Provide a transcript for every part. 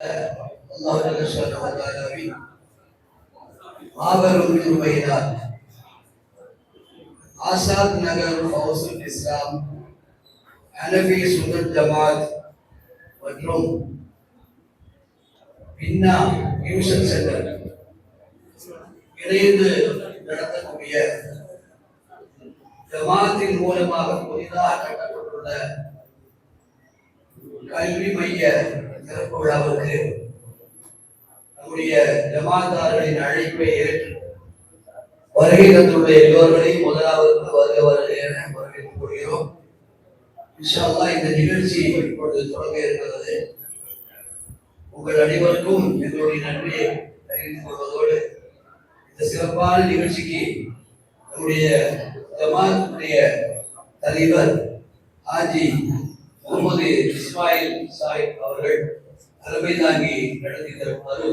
அல்லாஹ் சுப்ஹானஹு வ தஆலாவின் மாபெரும் கிருபையினால் ஆசாத் நகர் ஹவுஸுல் இஸ்லாம் ஹனஃபி சுன்னத் ஜமாத் மற்றும் பின்னா டியூஷன் சென்டர் இணைந்து நடத்தக்கூடிய ஜமாத்தின் மூலமாக புதிதாக கட்டப்பட்டுள்ள கல்வி மைய திறப்பு விழாவுக்கு நம்முடைய ஜமாத்தார்களின் அழைப்பை ஏற்று வருகை தந்துள்ள எல்லோர்களையும் முதலாவது வருக என வரவேற்றுக் கொள்கிறோம். இன்ஷா அல்லாஹ் இந்த நிகழ்ச்சி இப்பொழுது தொடங்க இருக்கிறது. உங்கள் அனைவருக்கும் எங்களுடைய நன்றியை தெரிவித்துக் கொள்வதோடு இந்த சிறப்பான நிகழ்ச்சிக்கு நம்முடைய ஜமாத்துடைய தலைவர் ஆஜி முகமது இஸ்மாயில் சாஹிப் அவர்கள் தலைமை தாங்கி நடத்தி தருமாறு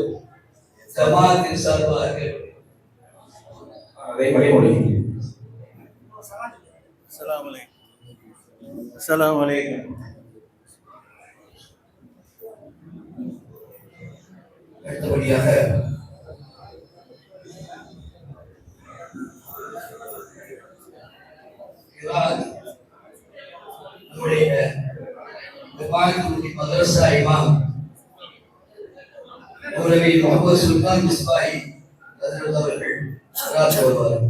ஜமாத்தின் சார்பாக அஸ்ஸலாமு அலைக்கும். அடுத்தபடியாக நம்முடைய மதரசா இமாம் மௌலவி முகமது சுல்தான் மிஸ்பாஹி ஹஜ்ரத் அவர்கள் வருவார்.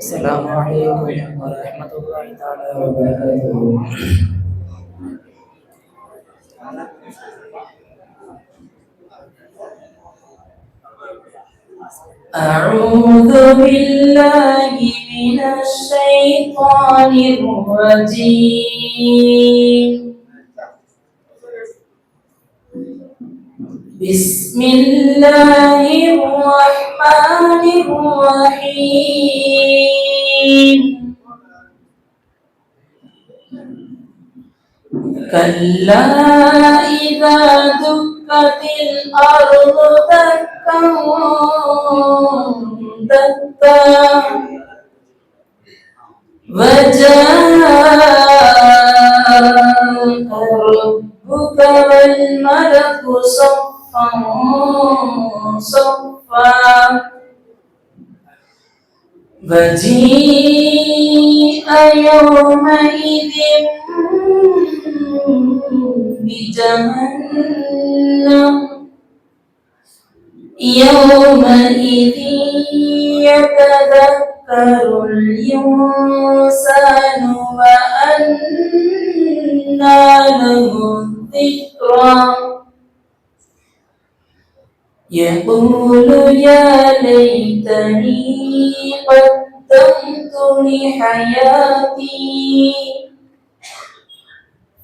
السلام عليكم ورحمة الله تعالى وبركاته. أعوذ بالله من الشيطان الرجيم. بسم الله الرحمن الرحيم. كلا إذا دكت الأرض دكا دكا وجاء ربك والملك صفا صفا وجيء يومئذ بجهنم يومئذ يتذكر الإنسان وأنى له الذكرى يقول يا ليتني قدمت لحياتي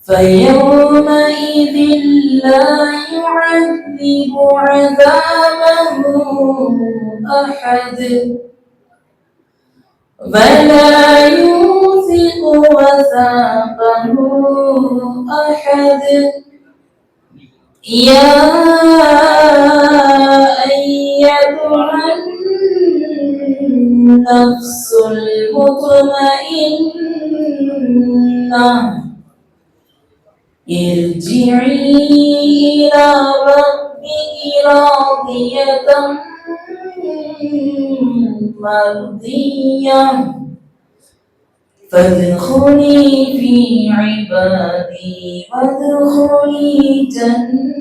فيومئذ لا يعذب عذابه أحد ولا يوثق وثاقه أحد. يا أيتها النفس المطمئنة ارجعي إلى ربك راضية مرضية فادخلي في عبادي وادخلي جنتي.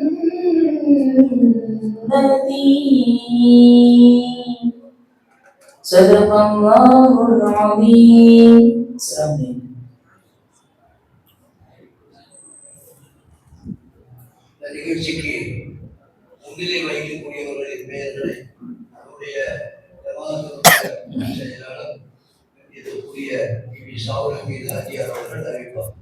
صدق الله العظيم. السلام عليكم. நிகழ்ச்சிக்கு முன்னிலை வகிக்கக்கூடியவர்களின் பெயர்களை நம்முடைய செயலாளர் இதற்குரிய ஷாவுல் ஹமீது ஹாஜியார் அவர்கள் அறிவிப்பார்.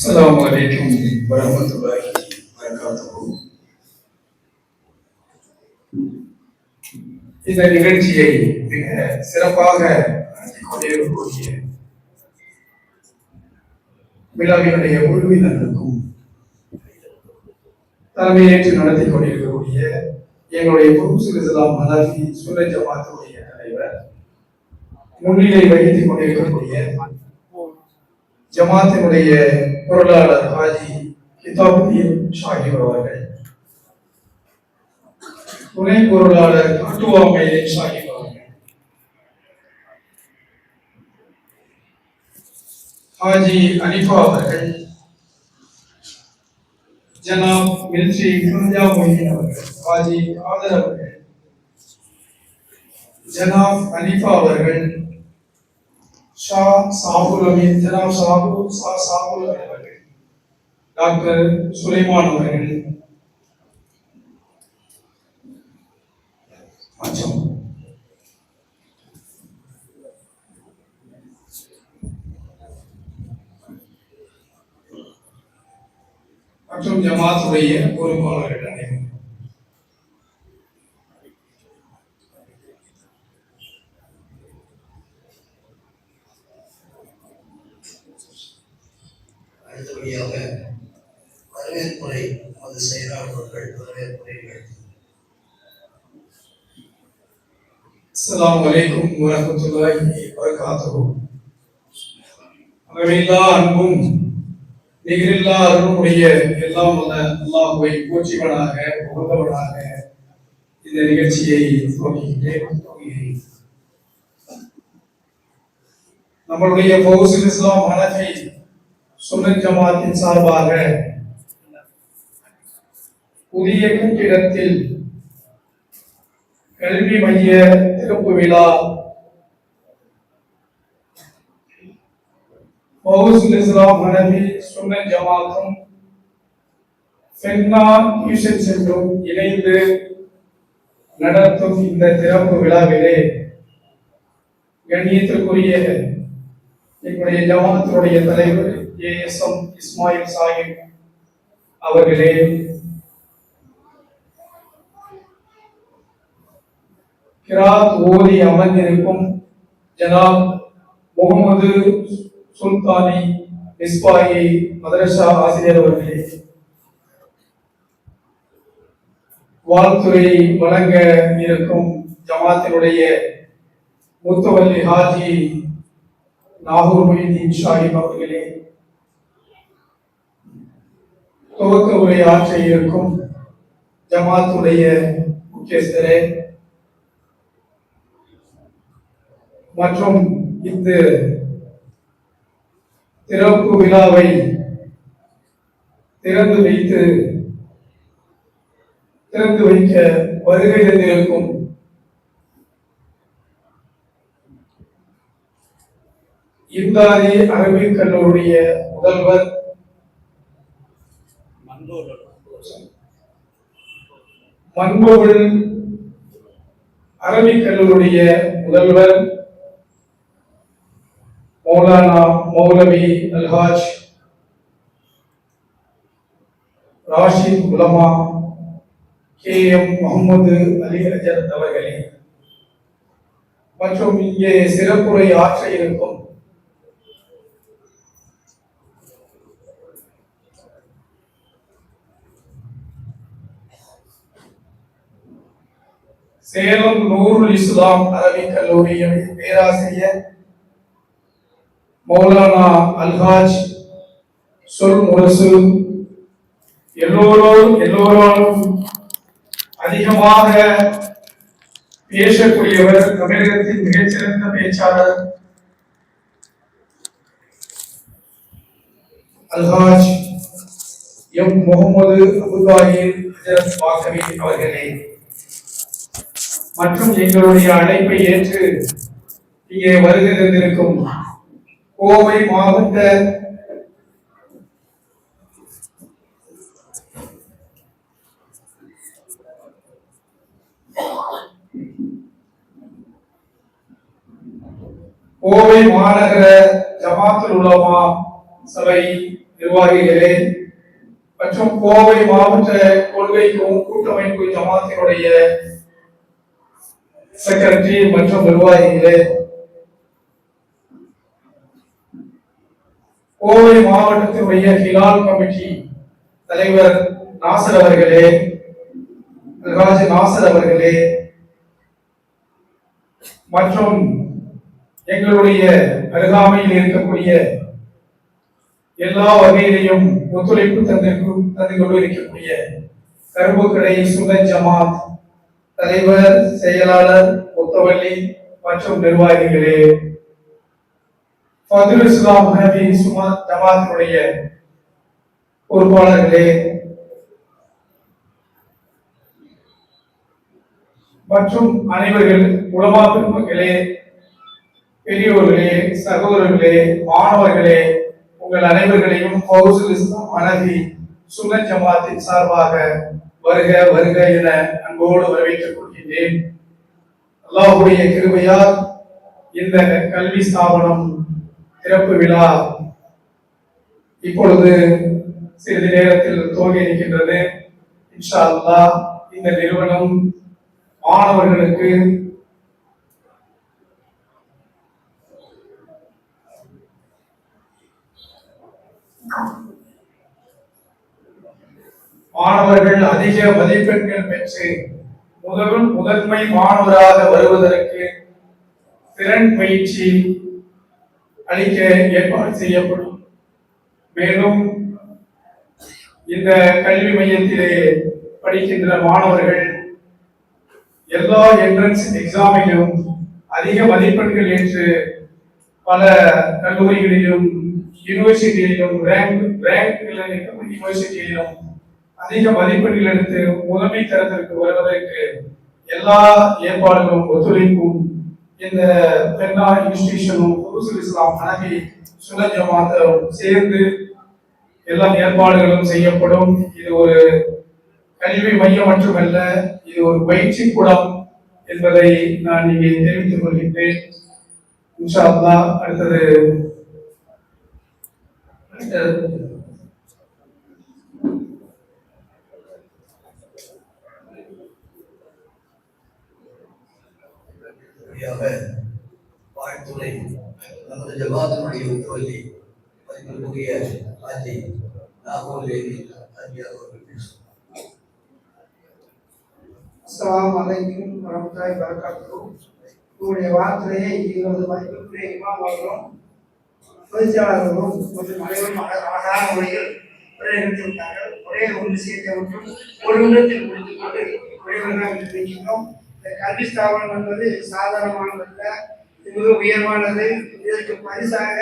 அஸ்ஸலாமு அலைக்கும் வரஹ்மத்துல்லாஹி வபரகாத்துஹு. இந்த நிகழ்ச்சியை மிக சிறப்பாக நடத்தி கொண்டிருக்கக்கூடிய விழாவினுடைய உறுப்பினர்களுக்கும் தலைமையேற்று நடத்தி கொண்டிருக்கக்கூடிய எங்களுடைய புருஷுல் இஸ்லாம் மலாஃபி சுன்ன ஜமாத்துடைய தலைவர், முன்னிலை வகித்துக் கொண்டிருக்கக்கூடிய ஜமாத்தினுடைய பொருளாளர் ஹாஜி கிதாபுதீன் ஷாஹிப் அவர்கள், துணை பொருளாளர் அட்டுவாமை ஷாஹிப் அவர்கள், ஹாஜி அனிஃபா அவர்கள், ஜனாப் மில்ட்ரி குஞ்சா மொய்தீன் அவர்கள், ஹாஜி காதர் அவர்கள், ஜனாப் அனிஃபா அவர்கள், ஷா சாபுல் அமீன், ஜனாப் சாபுல் அமீன் அவர்கள், டாக்டர் சுலைமான் அவர்கள் மற்றும் ஜமாத்துடைய பொறுப்பாளர்கள் அனைவரும். அடுத்தபடியாக வரவேற்புரை நமது செயலாளர்கள் வரவேற்புரைகள். அஸ்ஸலாமு அலைக்கும் வரஹ்மத்துல்லாஹி வபரகாத்துஹு. அளவில்லா அன்பும் நிகரில்லா அருளுடைய எல்லாம் வல்ல அல்லாஹ்வை போற்றிவனாக புகழ்ந்தவனாக இந்த நிகழ்ச்சியை துவங்குகிறேன். நம்மளுடைய ஃபௌசுல் இஸ்லாம் ஹனஃபி சுன்னத் ஜமாத்தின் சார்பாக புதிய கட்டிடத்தில் கல்வி மைய திறப்பு விழா ஃபௌசுல் இஸ்லாம் ஹனஃபி சுன்னத் ஜமாத்தும் ஃபென்னா டியூஷன் சென்டரும் இணைந்து நடத்தும் இந்த திறப்பு விழாவிலே கண்ணியத்திற்குரிய எங்களுடைய ஜமாத்தினுடைய தலைவர் ஏஎஸ்எம் இஸ்மாயில் சாஹிப் அவர்களே, கிராத் ஓதி அமர்ந்திருக்கும் ஜனாப் முகமது சுல்தானி மிஸ்பாயி மதரசா ஆசிரியர் அவர்களே, வாழ்த்துறை வழங்க இருக்கும் ஜமாத்தினுடைய முத்தவல்லி ஹாஜி நாகூர் மொய்தீன் ஷாஹிப் அவர்களே, துவக்க உரை ஆற்ற இருக்கும் ஜமாத்துடைய முக்கியஸ்தரே மற்றும் இந்த திறப்பு விழாவை திறந்து வைக்க வருகை தந்திருக்கும் இந்தாரி அரபிக் கல்லூரிய முதல்வர் மன்போல் அரபிக் கல்லூரிய முதல்வர் மௌலானா மௌலவி அல்ஹாஜ் ராஷித் உலமா KM முகமது அலி அஜர் அவர்களே மற்றும் இங்கே சிறப்புரை ஆற்ற இருக்கும் சேலம் நூருல் இஸ்லாம் அரபிக் கல்லூரியின் பேராசிரியர் மௌலானா அல்ஹாஜ் சொல் முரசு, எல்லோரும் அதிகமாக பேசக்கூடியவர், தமிழகத்தின் மிகச்சிறந்த பேச்சாளர் அல்ஹாஜ் எம் முகமது அபுதாஹிர் ஹஜரத் பாக்கவி அவர்களே மற்றும் எங்களுடைய அழைப்பை ஏற்று இங்கே வருகை தந்திருக்கும் கோவை மாவட்ட கோவை மாநகர ஜமாத்துல் உலமா சபை நிர்வாகிகளே மற்றும் கோவை மாவட்ட கொள்கைக்கும் கூட்டமைப்பு ஜமாத்தினுடைய செக்ரட்டரி மற்றும் நிர்வாகிகளே, கோவை மாவட்டத்தினுடைய ஹிலால் கமிட்டி தலைவர் நாசர் அவர்களே, நாசர் அவர்களே மற்றும் எங்களுடைய அருகாமையில் இருக்கக்கூடிய எல்லா வகையிலையும் ஒத்துழைப்பு தந்து கொண்டிருக்கக்கூடிய கரும்புக்கடை சுன்னத் ஜமாத் தலைவர், செயலாளர், முத்தவல்லி மற்றும் நிர்வாகிகளே, ஃபதுல் இஸ்லாம் ஹனபி ஜமாத்தினுடைய பொறுப்பாளர்களே மற்றும் அனைவர்கள், உலமா பெருமக்களே, பெரியோர்களே, சகோதரர்களே, மாணவர்களே, உங்கள் அனைவர்களையும் ஃபதுல் இஸ்லாம் ஹனபி சுன்னத் ஜமாத்தின் சார்பாக வருக வருக என அன்போடு வரவேற்றுக் கொள்கின்றேன். அல்லாஹ்வுடைய கிருபையால் இந்த கல்வி ஸ்தாபனம் திறப்பு விழா இப்பொழுது சிறிது நேரத்தில் துவங்கி இருக்கின்றது. இன்ஷா அல்லாஹ் இந்த நிறுவனம் மாணவர்களுக்கு அதிக மதிப்பெண்கள் பெற்று முதன்மை மாணவராக வருவதற்கு திறன் பயிற்சி அளிக்க ஏற்பாடு செய்யப்படும். மேலும் இந்த கல்வி மையத்திலே படிக்கின்ற மாணவர்கள் எல்லா என்ட்ரன்ஸ் எக்ஸாமிலும் அதிக மதிப்பெண்கள் ஏற்று பல கல்லூரிகளிலும் யூனிவர்சிட்டியிலும் யூனிவர்சிட்டியிலும் அதிக மதிப்பெண்கள் எடுத்து முதன்மை தரத்திற்கு வருவதற்கு எல்லா ஏற்பாடுகளும் ஒத்துழைப்பும் இந்த பெண்ணா இன்ஸ்டிடியூஷனும் ஃபதுல் இஸ்லாம் ஹனபி சுன்னத் ஜமாத்தும் சேர்ந்து எல்லா ஏற்பாடுகளும் செய்யப்படும். இது ஒரு கல்வி மையம் மட்டுமல்ல, இது ஒரு பயிற்சி கூடம் என்பதை நான் இங்கே தெரிவித்துக் கொள்கின்றேன். இன்ஷா அல்லாஹ் அடுத்தது வாழ்த்துறை நமது ஜமாத்தினுடைய முத்தவல்லி மதிப்பிற்குரிய ஆஜி நாகூர் லேவி ஆஜி அவர்கள் பேசுவார். அஸ்ஸலாமு அலைக்கும் வரஹ்மத்துல்லாஹி வபரகாத்துஹு. உங்களுடைய வார்த்தையை எங்களது மதிப்பிற்குரிய இமாம் அவர்களும் பொதுச்செயலாளர்களும் மற்றும் அனைவரும் அழகான முறையில் விட்டார்கள். ஒரே ஒரு விஷயத்தை மட்டும் ஒரு நிமிடத்தில் முடித்துக் கொண்டு விடைபெறலாம் என்று நினைக்கிறோம். இந்த கல்வி ஸ்தாபனம் என்பது சாதாரணமானதல்ல, இது மிக உயர்வானது. இதற்கு பரிசாக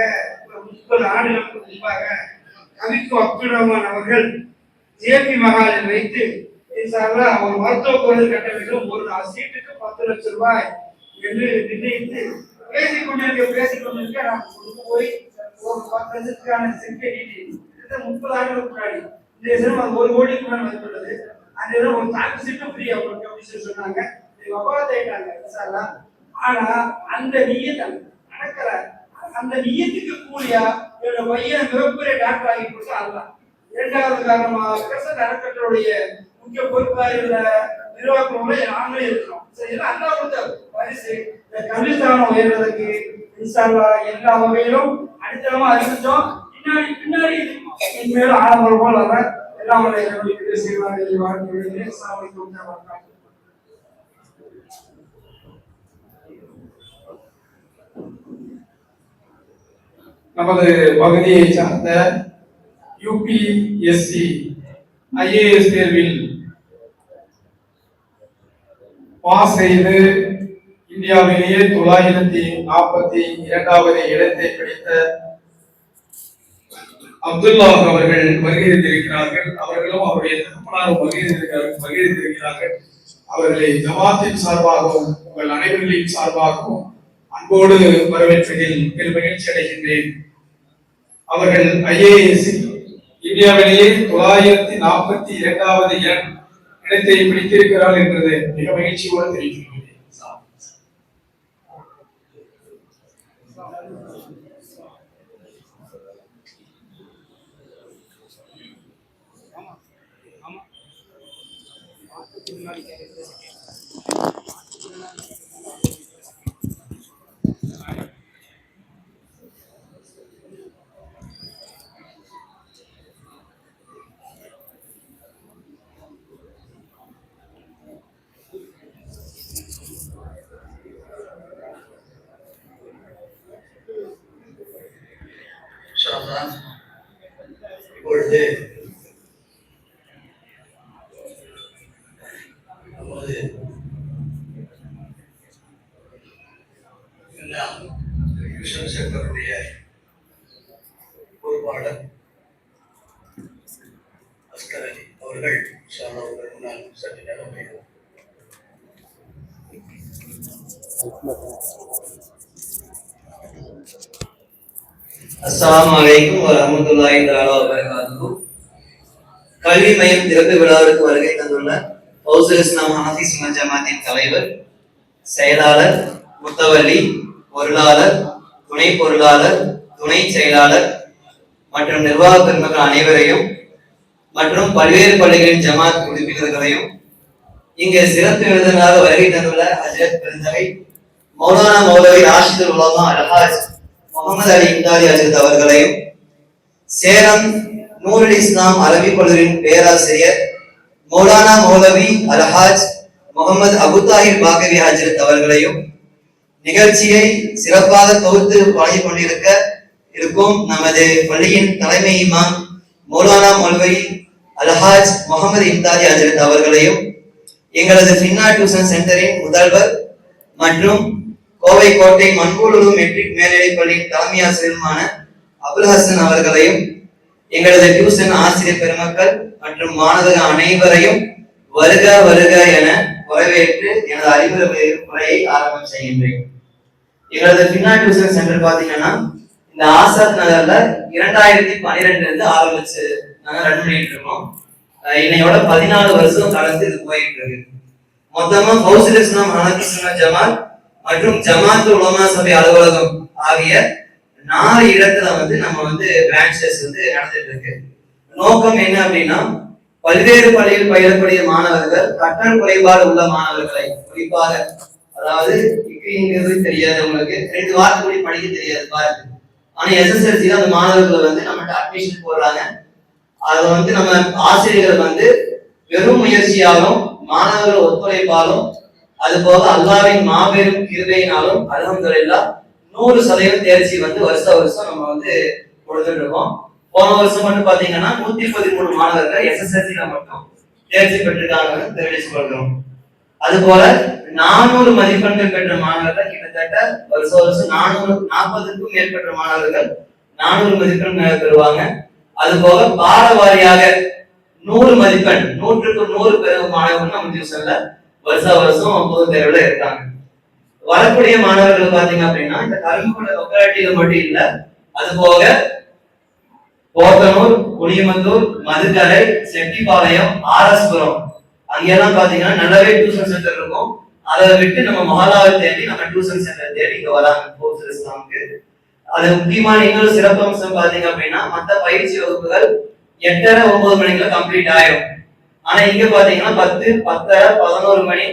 30 ஆண்டுகளுக்கு முன்பாக கவிக்கு அப்துல் ரஹ்மான் அவர்கள் ஜேபி மகாலில் வைத்து ஒரு மருத்துவ கோவில் கட்ட வேண்டும், ஒரு சீட்டுக்கு 10 லட்சம் ரூபாய் என்று நிர்ணயித்து பேசிக்கொண்டிருக்க நாம் போய் ஒரு 10 லட்சத்துக்கான செக்கை நீட்டி 30 ஆண்டுகளுக்கு முன்னாடி இந்த தினம் அது 1 கோடிக்கு மேல் மதிப்புள்ளது. அந்த தினம் ஒரு தாக்கு சீட்டு ஃப்ரீ அவங்களுக்கு அப்படின்னு சொன்னாங்க. வபாத்தாயிட்டாங்க. ஆனா அந்த நியத்தை நடக்கிற அந்த நியத்துக்கு கூலியா என்னோட பையன் மிகப்பெரிய டாக்டர் ஆகி கொடுத்தா அதுதான். இரண்டாவது காரணமாக பிரசன்ட் அறக்கட்டளுடைய முக்கிய பொறுப்பாளர்கள நிர்வாகங்களோட நாங்களே இருக்கிறோம். சரி, அல்லா கொடுத்த பரிசு இந்த கல்விஸ்தானம் உயர்வதற்கு இன்ஷா அல்லாஹ் எல்லா வகையிலும் அடித்தளமா அறிவிச்சோம். பின்னாடி இனிமேலும் ஆரம்பம் போல் வர எல்லாம் வாழ்க்கை. நமது பகுதியை சார்ந்த யூபிஎஸ்சி ஐஏஎஸ் தேர்வில் பாஸ் செய்து இந்தியாவிலேயே 942வது இடத்தை பிடித்த அப்துல்லா அவர்கள் வருகை தந்திருக்கிறார்கள். அவர்களும் அவருடைய தகப்பனாரும் வருகை தந்திருக்கிறார்கள். அவர்களை ஜமாத்தின் சார்பாகவும் உங்கள் அனைவர்களின் சார்பாகவும் அன்போடு வரவேற்பதில் பெரும் மகிழ்ச்சி அடைகின்றேன். அவர்கள் ஐஏஎஸ் இந்தியாவிலேயே 942வது இடத்தை பிடித்திருக்கிறார்கள் என்பது மிக மகிழ்ச்சியோடு தெரிவிக்கின்றேன். இப்பொழுது நமது எல்லாம் டியூஷன் சென்டருடைய பொறுப்பாளர் அஸ்கர் அலி அவர்கள் அவர்கள் முன்னால் சற்று நேரம் பேசுவார். அஸ்ஸலாமு அலைக்கும் வரஹ்மத்துல்லாஹி தஆலா வபரகாத்துஹு. கல்வி மையம் திறப்பு விழாவிற்கு வருகை தந்துள்ள ஃபௌசுல் இஸ்லாம் ஹனஃபி சுன்னத் ஜமாத்தின் தலைவர், செயலாளர், முத்தவல்லி, பொருளாளர், துணை பொருளாளர், துணை செயலாளர் மற்றும் நிர்வாக பெருமக்கள் அனைவரையும் மற்றும் பல்வேறு பள்ளிகளின் ஜமாத் உறுப்பினர்களையும் இங்கு சிறப்பு விருந்தினராக வருகை தந்துள்ள ஹஜ்ரத் பெருந்தகை மௌலானா மௌலவி ராஷிதுல் உலமா அல்ஹாஜ் முகமது அலி இம்தாதி ஹஜ்ரத் அவர்களையும், சேலம் நூருல் இஸ்லாம் அரபிக் கல்லூரியின் பேராசிரியர் மௌலானா மௌலவி அல்ஹாஜ் முகமது அபு தாஹிர் பாகவி ஹஜ்ரத் அவர்களையும், நிகழ்ச்சியை சிறப்பாக தொகுத்து வழங்கிக் கொண்டிருக்க இருக்கும் நமது பள்ளியின் தலைமை இமாம் மௌலானா மௌலவி அல்ஹாஜ் முகமது இம்தாதி ஹஜ்ரத் அவர்களையும், எங்களது ஃபின்னா டியூஷன் சென்டரின் முதல்வர் மற்றும் கோவை கோட்டை மண்புழு மெட்ரிக் மேல்நிலைப் பள்ளியின் தலைமை ஆசிரியருமான அபுல் ஹசன் அவர்களையும், எங்களது டியூஷன் ஆசிரியர் பெருமக்கள் மற்றும் மாணவர்கள் அனைவரையும் வருக வருக என வரவேற்று எனது அறிவுரை முறையை ஆரம்பம் செய்கின்றேன். எங்களது ஃபின்னா டியூஷன் சென்டர் பாத்தீங்கன்னா இந்த ஆசாத் நகர்ல 2012 இருந்து ஆரம்பிச்சு நாங்க ரன் பண்ணிட்டு இருக்கோம். இன்னையோட 14 வருஷம் கடந்து இது போயிட்டு இருக்கு. மொத்தமா ஃபௌசுல் இஸ்லாம் ஹனஃபி சுன்னத் ஜமாத் மற்றும் ஜமாத் உலமா சபை அலுவலகம் ஆகிய 4 இடத்துல நம்ம பிரான்ச்சஸ் நடந்துட்டு இருக்கு. நோக்கம் என்ன அப்படின்னா, பல்வேறு பள்ளியில் பயிலக்கூடிய மாணவர்கள் கற்றல் குறைபாடு உள்ள மாணவர்களை, குறிப்பாக அதாவது இங்கிலீங்கிறது தெரியாதவங்களுக்கு 2 வாரத்துக்கு கூட படிக்க தெரியாது பாருங்க. ஆனா எஸ்எஸ்எல்சில அந்த மாணவர்கள் நம்மகிட்ட அட்மிஷன் போடுறாங்க. அதை நம்ம ஆசிரியர்கள் வெறும் முயற்சியாலும் மாணவர்கள் ஒத்துழைப்பாலும் அது போக அல்லாஹ்வின் மாபெரும் கிருபையினாலும் அல்ஹம்துலில்லாஹ் 100% தேர்ச்சி வருஷம் நம்ம கொடுத்துட்டு இருக்கோம். போன வருஷம் மட்டும் பாத்தீங்கன்னா 113 மாணவர்கள் எஸ்எஸ்எல்சில மட்டும் தேர்ச்சி பெற்றிருக்காங்க தெரிவிச்சு கொள்கிறோம். அது போல 400 மதிப்பெண்கள் பெற்ற மாணவர்கள் கிட்டத்தட்ட வருஷம் 440க்கும் மேற்பட்ட மாணவர்கள் 400 மதிப்பெண் பெறுவாங்க. அது போக பாட வாரியாக 100 மதிப்பெண் 100க்கு 100 பெறும் மாணவர்கள் நம்ம டியூஷன்ல வருஷம் பொது தேர்வுல இருக்காங்க. வரக்கூடிய மாணவர்கள் பாத்தீங்க அப்படின்னா இந்த கரும்புல லொக்காலிட்டியில மட்டும் இல்ல, அது போக போத்தனூர், குடியமந்தூர், மதுக்கரை, செட்டிப்பாளையம், ஆர்எஸ்புரம் அங்கெல்லாம் பாத்தீங்கன்னா நல்லாவே டியூஷன் சென்டர் இருக்கும். அதை விட்டு நம்ம மஹாலாவை தேடி நம்ம டியூஷன் சென்டர் தேடி இங்க வராங்க ஃபௌசுல் இஸ்லாமுக்கு. அது முக்கியமான இன்னொரு சிறப்பம்சம் பாத்தீங்க அப்படின்னா, மற்ற பயிற்சி வகுப்புகள் 8:30 9 மணிக்குள்ள கம்ப்ளீட் ஆயிரும். ஆனா இங்க பாத்தீங்கன்னா 10 10:30 11 மணி,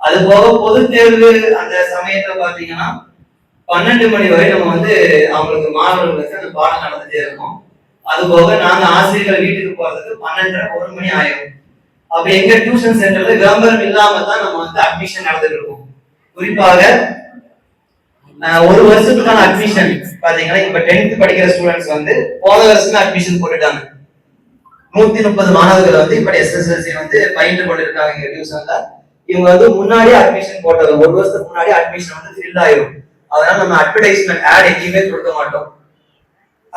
அது போக பொது தேர்வு அந்த சமயத்துல பாத்தீங்கன்னா 12 மணி வரை நம்ம அவங்களுக்கு மாணவர்களுக்கு அந்த பாடம் நடந்துட்டே இருக்கும். அது போக நாங்க ஆசிரியர்கள் வீட்டுக்கு போறதுக்கு 12:30 1 மணி ஆயிரும். அப்ப எங்க டியூஷன் சென்டர்ல விளம்பரம் இல்லாம தான் நம்ம அட்மிஷன் நடந்துட்டு இருக்கோம். குறிப்பாக ஒரு வருஷத்துக்கான அட்மிஷன் பாத்தீங்கன்னா இப்ப 10th படிக்கிற ஸ்டூடெண்ட்ஸ் போன வருஷமே அட்மிஷன் போட்டுட்டாங்க. 130 மாணவர்கள் இப்ப எஸ்எஸ்எல்சி பயின்று கொண்டிருக்காங்க எங்க டியூஷன்ல. இவங்க முன்னாடியே அட்மிஷன் போட்டது, ஒரு வருஷத்துக்கு முன்னாடி அட்மிஷன் ஃபில் ஆயிரும். அதனால நம்ம அட்வர்டைஸ்மெண்ட் ஆட் எங்கேயுமே கொடுக்க மாட்டோம்.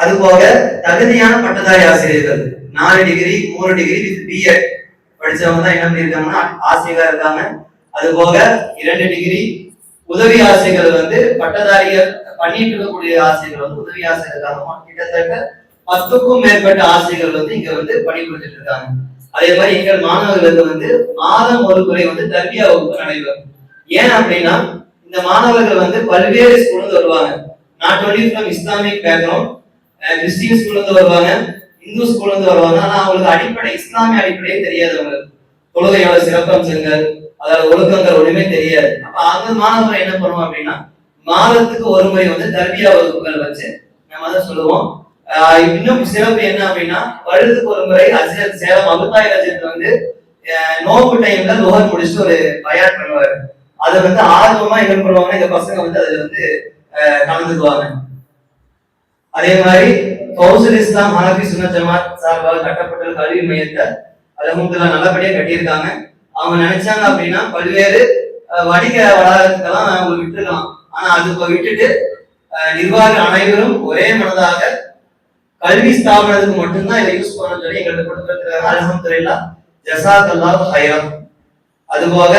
அது போக தகுதியான பட்டதாரி ஆசிரியர்கள் 4 டிகிரி 3 டிகிரி வித் பிஎட் படிச்சவங்க தான் என்ன பண்ணிருக்காங்கன்னா ஆசிரியரா இருக்காங்க. அது போக 2 டிகிரி உதவி ஆசிரியர்கள் பட்டதாரிகள் பண்ணிட்டு இருக்கக்கூடிய ஆசிரியர்கள் உதவி ஆசிரியர் இருக்காங்க. கிட்டத்தட்ட 10க்கும் மேற்பட்ட ஆசிரியர்கள் இங்க பணிபுரிஞ்சிட்டு இருக்காங்க. அதே மாதிரி எங்கள் மாணவர்களுக்கு மாதம் ஒரு முறை தர்பியா வகுப்பு நடைபெறும். ஏன் அப்படின்னா இந்த மாணவர்கள் பல்வேறு ஸ்கூல்ல வருவாங்க. Not only from Islamic background, Christian ஸ்கூல்ல வருவாங்க, இந்து ஸ்கூல்ல வருவாங்க. ஆனா அவங்களுக்கு அடிப்படை இஸ்லாமிய அடிப்படையே தெரியாதவங்க. தொழுகையோட சிறப்பம்சங்கள், அதோட ஒழுக்கங்கள் ஒண்ணுமே தெரியாது. அப்ப அந்த மாணவர்கள் என்ன பண்ணுவோம் அப்படின்னா, மாதத்துக்கு ஒரு முறை வந்து தர்பியா வகுப்புகள் வச்சு நம்ம அதை சொல்லுவோம். இன்னும் சிறப்பு என்ன அப்படின்னா, வருடத்துக்கு ஒரு முறை அஜர் சேலம் அபுதாய் அஜர் வந்து நோம்பு டைம்ல லுஹர் முடிச்சுட்டு ஒரு பயான் பண்ணுவாரு. அதை வந்து ஆர்வமா என்ன பண்ணுவாங்க, இந்த பசங்க வந்து அதுல வந்து கலந்துக்குவாங்க. அதே மாதிரி ஃபௌசுல் இஸ்லாம் ஹனஃபி சுன்னத் ஜமாத் சார்பாக கட்டப்பட்ட கல்வி மையத்தை அல்ஹம்துலில்லாஹ் நல்லபடியா கட்டியிருக்காங்க. அவங்க நினைச்சாங்க அப்படின்னா பல்வேறு வணிக வளாகத்துக்கெல்லாம் அவங்க விட்டுருக்கலாம். ஆனா அது விட்டுட்டு நிர்வாக அனைவரும் ஒரே மனதாக கல்வி ஸ்தாபனத்துக்கு மட்டும்தான் இதை யூஸ் பண்ண சொல்லி எங்களுக்கு கொடுத்துருக்காங்க. அல்ஹம்துலில்லாஹ் ஜஸாக்கல்லாஹு ஹைரன். அதுபோக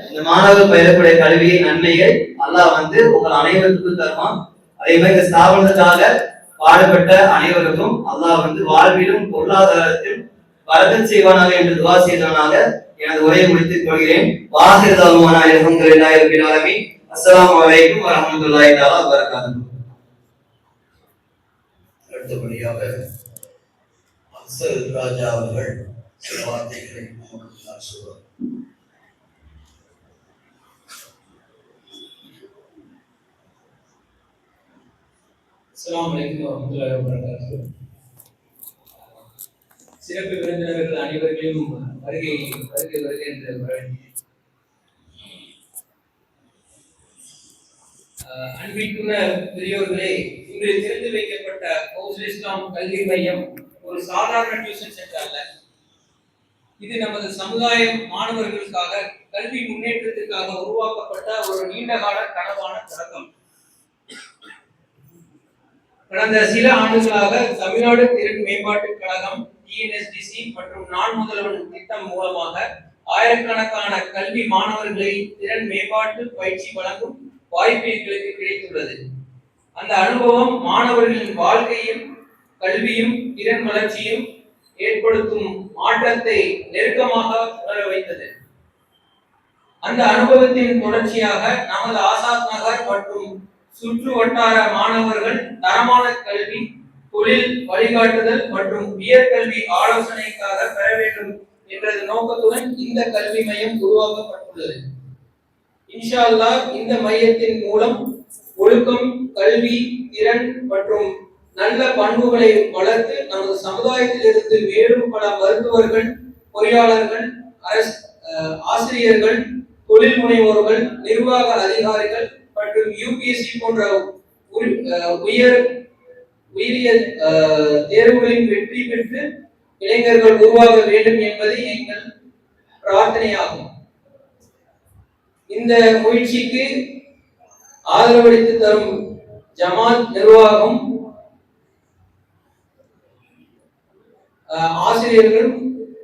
இந்த மாணவர்கள் பயிரக்கூடிய கல்வி நன்மைகள் அல்லாஹ் வந்து உங்கள் அனைவருக்கும் தருவான். அதே மாதிரி இந்த ஸ்தாபனத்துக்காக பாடுபட்ட அனைவருக்கும் அல்லாஹ் வந்து வாழ்விலும் பொருளாதாரத்தில் வரக்கத் செய்வானாக என்று துஆ செய்தவனாக எனது உரையை முடித்துக் கொள்கிறேன். வாஹிர் தஅவானா அல்ஹம்துலில்லாஹி ரப்பில் ஆலமீன். அஸ்ஸலாமு அலைக்கும் வரஹ்மத்துல்லாஹி தஆலா வபரகாத்துஹு. அடுத்தபடியாக அக்ஸர் ராஜா அவர்கள் சில வார்த்தைகளை நமக்கு சொல்வார். அஸ்ஸலாமு அலைக்கும் வரஹ்மத்துல்லாஹி வபரகாத்துஹு. சிறப்பு விருந்தினர்கள் அனைவர்களையும் வருகை என்று வரவேற்கிறேன். அன்பிற்குரிய பெரியோர்களே, இன்று திறந்து வைக்கப்பட்ட ஃபௌசுல் இஸ்லாம் கல்வி மையம் ஒரு சாதாரண டியூஷன் சென்டர் அல்ல. இது நமது சமுதாயம் மாணவர்களுக்காக கல்வி முன்னேற்றத்திற்காக உருவாக்கப்பட்ட ஒரு நீண்டகால கனவான தொடக்கம். கடந்த சில ஆண்டுகளாக தமிழ்நாடு திறன் மேம்பாட்டுக் கழகம் TNSDC மற்றும் நான் முதல்வன் திட்டம் மூலமாக ஆயிரக்கணக்கான கல்வி மாணவர்களை திறன் மேம்பாட்டு பயிற்சி வழங்கும் வாய்ப்பு எங்களுக்கு கிடைத்துள்ளது. அந்த அனுபவம் மாணவர்களின் வாழ்க்கையும் கல்வியும் திறன் வளர்ச்சியும் ஏற்படுத்தும் மாற்றத்தை நெருக்கமாக உணர வைத்தது. அந்த அனுபவத்தின் தொடர்ச்சியாக நமது ஆசாத் நகர் மற்றும் சுற்று வட்டார மாணவர்கள் தரமான கல்வி, தொழில் வழிகாட்டுதல் மற்றும் உயர்கல்வி ஆலோசனைக்காக பெற வேண்டும் என்ற நோக்கத்துடன் இந்த கல்வி மையம் உருவாக்கப்பட்டுள்ளது. இன்ஷா அல்லாஹ் இந்த மையத்தின் மூலம் ஒழுக்கம், கல்வி, திறன் மற்றும் நல்ல பண்புகளை வளர்த்து நமது சமுதாயத்திலிருந்து மேலும் பல மருத்துவர்கள், பொறியாளர்கள், ஆசிரியர்கள், தொழில் முனைவோர்கள், நிர்வாக அதிகாரிகள் மற்றும் UPSC போன்ற உயரிய தேர்வுகளில் வெற்றி பெற்று இளைஞர்கள் உருவாக வேண்டும் என்பது எங்கள் பிரார்த்தனையாகும். இந்த முயற்சிக்கு ஆதரவளித்து தரும் ஜமாத் நிர்வாகம், ஆசிரியர்களும்,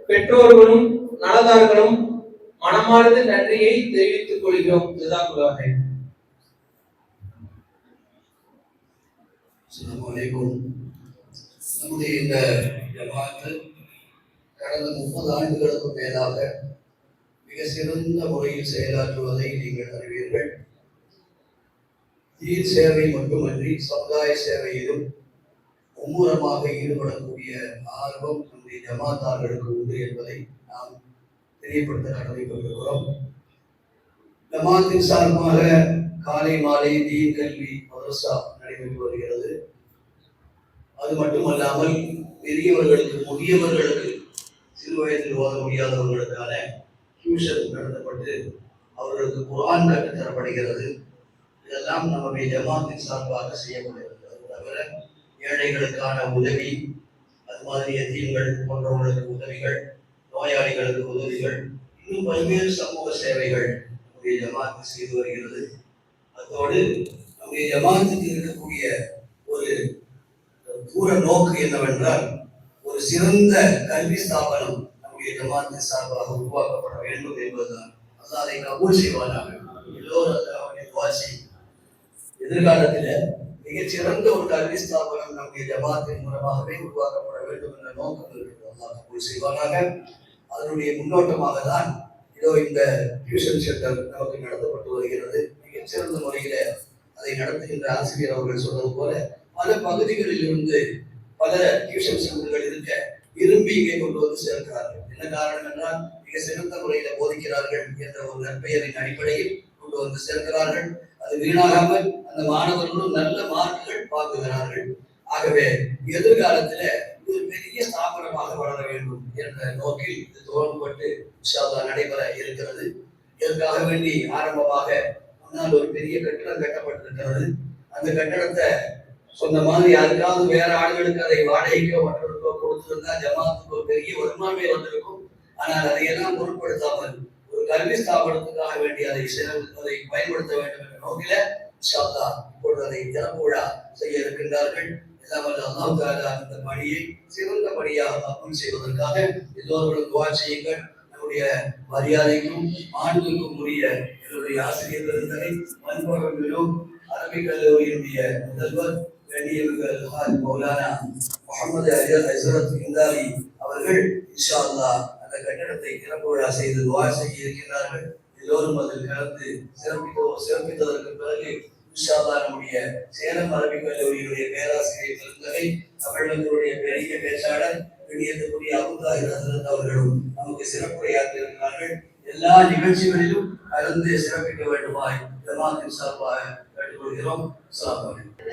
பெற்றோர்களும், நலதார்களும் மனமார்ந்த நன்றியை தெரிவித்துக் கொள்கிறோம். ஜஸாக்குல்லாஹ் ஹைர். அஸ்ஸலாமு அலைக்கும். நம்முடைய இந்த ஜமாத்து கடந்த 30 ஆண்டுகளுக்கும் மேலாக மிக சிறந்த முறையில் செயலாற்றுவதை நீங்கள் அறிவீர்கள். தீன் சேவை மட்டுமன்றி சமுதாய சேவையிலும் மும்முரமாக ஈடுபடக்கூடிய ஆர்வம் நம்முடைய ஜமாத்தார்களுக்கு உண்டு என்பதை நாம் தெரியப்படுத்த கடமைப்பட்டிருக்கிறோம். ஜமாத்தின் சார்பாக காலை மாலை தீன் கல்வி மதரசா நடைபெற்று வருகிறது. அது மட்டுமல்லாமல் பெரியவர்களுக்கு, முதியவர்களுக்கு, சிறு வயதில் ஓத முடியாதவர்களுக்கான டியூஷன் நடத்தப்பட்டு அவர்களுக்கு குர்ஆன் கற்றுத் தரப்படுகிறது. இதெல்லாம் நம்முடைய ஜமாத்தின் சார்பாக செய்யப்படுகிறது. அது தவிர ஏழைகளுக்கான உதவி, அது மாதிரி எத்தீம்கள் போன்றவர்களுக்கு உதவிகள், நோயாளிகளுக்கு உதவிகள், இன்னும் பல்வேறு சமூக சேவைகள் நம்முடைய ஜமாத்து செய்து வருகிறது. அதோடு நம்முடைய ஜமாத்துக்கு இருக்கக்கூடிய ஒரு தூர நோக்கு என்னவென்றால், ஒரு சிறந்த கல்வி ஸ்தாபனம் நம்முடைய ஜமாத்து சார்பாக உருவாக்கப்பட வேண்டும் என்பதுதான். அல்லாஹ் அதை கபூல் செய்வானாக. எல்லோரும் அவருடைய வாசி எதிர்காலத்தில் மிகச்சிறந்த ஒரு கல்வி ஸ்தாபனம் நம்முடைய ஜமாத்தின் மூலமாகவே உருவாக்கப்பட வேண்டும் என்ற நோக்கம் இருக்கிறது. அல்லாஹ் கபூல் செய்வானாக. அதனுடைய முன்னோட்டமாக தான் இதோ இந்த டியூஷன் சென்டர் நமக்கு நடத்தப்பட்டு வருகிறது. மிகச்சிறந்த முறையில அதை நடத்துகின்ற ஆசிரியர் அவர்கள் சொன்னது போல பல பகுதிகளில் இருந்து பல டியூஷன் சென்டர்கள் இருக்க விரும்பி இங்கே கொண்டு வந்து சேர்க்கிறார்கள். என்ன காரணம் என்றால் மிக சிறந்த முறையில போதிக்கிறார்கள் என்ற ஒரு நற்பெயரின் அடிப்படையில் கொண்டு வந்து சேர்க்கிறார்கள். அது வீணாகாமல் அந்த மாணவர்களும் நல்ல மார்க்குகள் வாங்குகிறார்கள். ஆகவே எதிர்காலத்துல ஒரு பெரிய ஸ்தாபனமாக வளர வேண்டும் என்ற நோக்கில் இது துவங்கப்பட்டு நடைபெற இருக்கிறது. இதற்காக வேண்டி ஆரம்பமாக முன்னால் ஒரு பெரிய கட்டடம் கட்டப்பட்டிருக்கிறது. அந்த கட்டடத்தை சொன்ன மாதிரி அதுக்காவது வேற ஆளுகளுக்கு அதை வாடகைக்கோ மற்றவர்களுக்கோ கொடுத்திருந்தா ஜமாத்துக்கு ஒரு பெரிய வருமானமே வந்திருக்கும். ஆனால் அதையெல்லாம் பொருட்படுத்தாமல் ஒரு கல்வி ஸ்தாபனத்துக்காக வேண்டி அதை பயன்படுத்த வேண்டும் என்ற நோக்கில இப்பொழுது அதை திறப்பு விழா செய்ய இருக்கின்றார்கள். எல்லாம் அல்லாஹ் தஆலா அந்த பணியை சிறந்த பணியாக கபூல் செய்வதற்காக எல்லோர்களும் துஆ செய்யுங்கள். நம்முடைய மரியாதைக்கும் மாண்புக்கும் உரிய என்னுடைய ஆசிரியர்களை மண்புறங்களும் அரபிக் கல்லூரியினுடைய முதல்வர் கண்ணியமிகு மௌலானா முகமது ஹஸ்ரத் இந்தாரி அவர்கள் இன்ஷா அல்லாஹ் அந்த கட்டடத்தை திறப்பு விழா செய்து துஆ செய்ய இருக்கிறார்கள். எல்லோரும் அதில் கலந்து சிறப்பித்ததற்கு பிறகு இன்ஷா அல்லாஹ் நம்முடைய சேலம் அரபிக் கல்லூரியினுடைய பேராசிரியர் பெருந்தகை தமிழர்களுடைய பெரிய பேச்சாளர் கண்ணியத்துக்குரிய அபுதாஹிர் ஹஸ்ரத் அவர்களும் நமக்கு சிறப்புரையாற்றி இருக்கிறார்கள். எல்லா நிகழ்ச்சிகளிலும் கலந்து சிறப்பிக்க வேண்டுமாய் ஜமாத்தின் சார்பாக கேட்டுக்கொள்கிறோம். அஸ்ஸலாமு அலைக்கும்.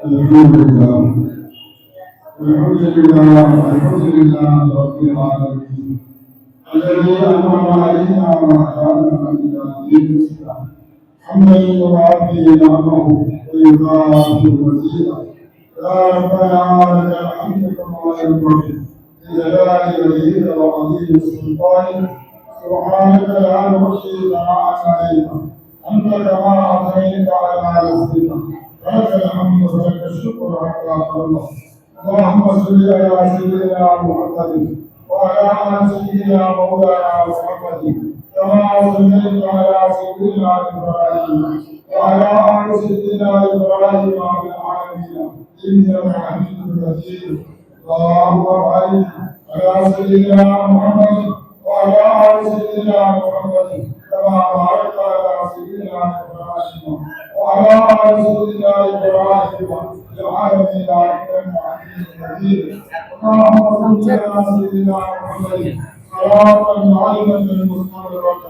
الحمد لله الحمد لله رب العالمين الذي أنعم علينا وأحيانا إلى دين الإسلام حمدا يوافي نعمه ويكافئ مزيدا يا ربنا لك الحمد كما ينبغي لجلال وجهك وعظيم سلطانك سبحانك لا نحصي ثناء عليك أنت كما أثنيت على نفسك لك الحمد ولك الشكر حتى ترضى اللهم صل على سيدنا محمد وعلى آل سيدنا مولانا محمد كما صليت على سيدنا إبراهيم وعلى آل سيدنا إبراهيم في العالمين إنك حميد مجيد اللهم بارك على سيدنا محمد وعلى آل سيدنا محمد كما باركت على سيدنا إبراهيم وعلى آل سيدنا إبراهيم في العالمين إنك حميد مجيد اللهم صل على سيدنا محمد صلاة معينة مستمرة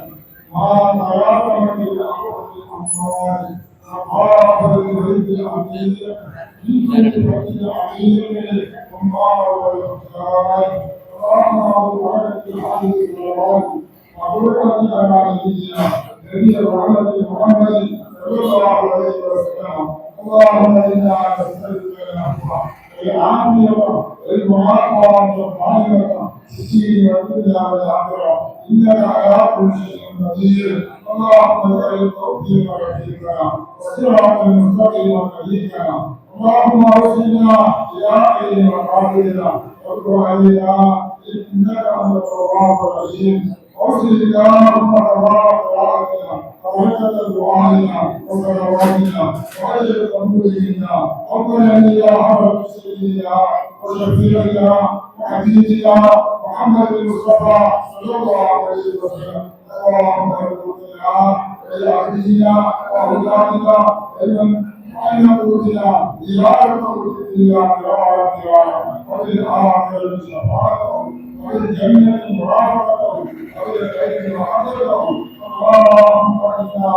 ما تراكمت الأمور الأموال وقابل البيت العتيق من البيت العتيق وما هو الاختيار اللهم بارك في هذه الصلوات وبركة على نبينا نبي الرحمة محمد صلى الله عليه وسلم اللهم إنا نسألك العفو والعافية والمعافاة والرحمة في الدين والدنيا والآخرة إنك على كل شيء قدير اللهم اجعل التوفيق رفيقنا والصراط المستقيم طريقنا اللهم ارشدنا إلى خير مقاصدنا واتب علينا إنك أنت التواب الرحيم أرشد اللهم تبارك وتعالى وحفظ دعائنا وصلواتنا وأجل قبولنا ربنا يا أرحم سيدنا وشفيعنا وحبيبنا محمد المصطفى صلى الله عليه وسلم اللهم ارزقنا ويعزنا وأولادنا علما وأن قوتنا زيارة قوتنا قراءتنا وفي الآخرة شفاعتهم وفي الجنة مرافقتهم وفي الخير محبتهم اللهم إنا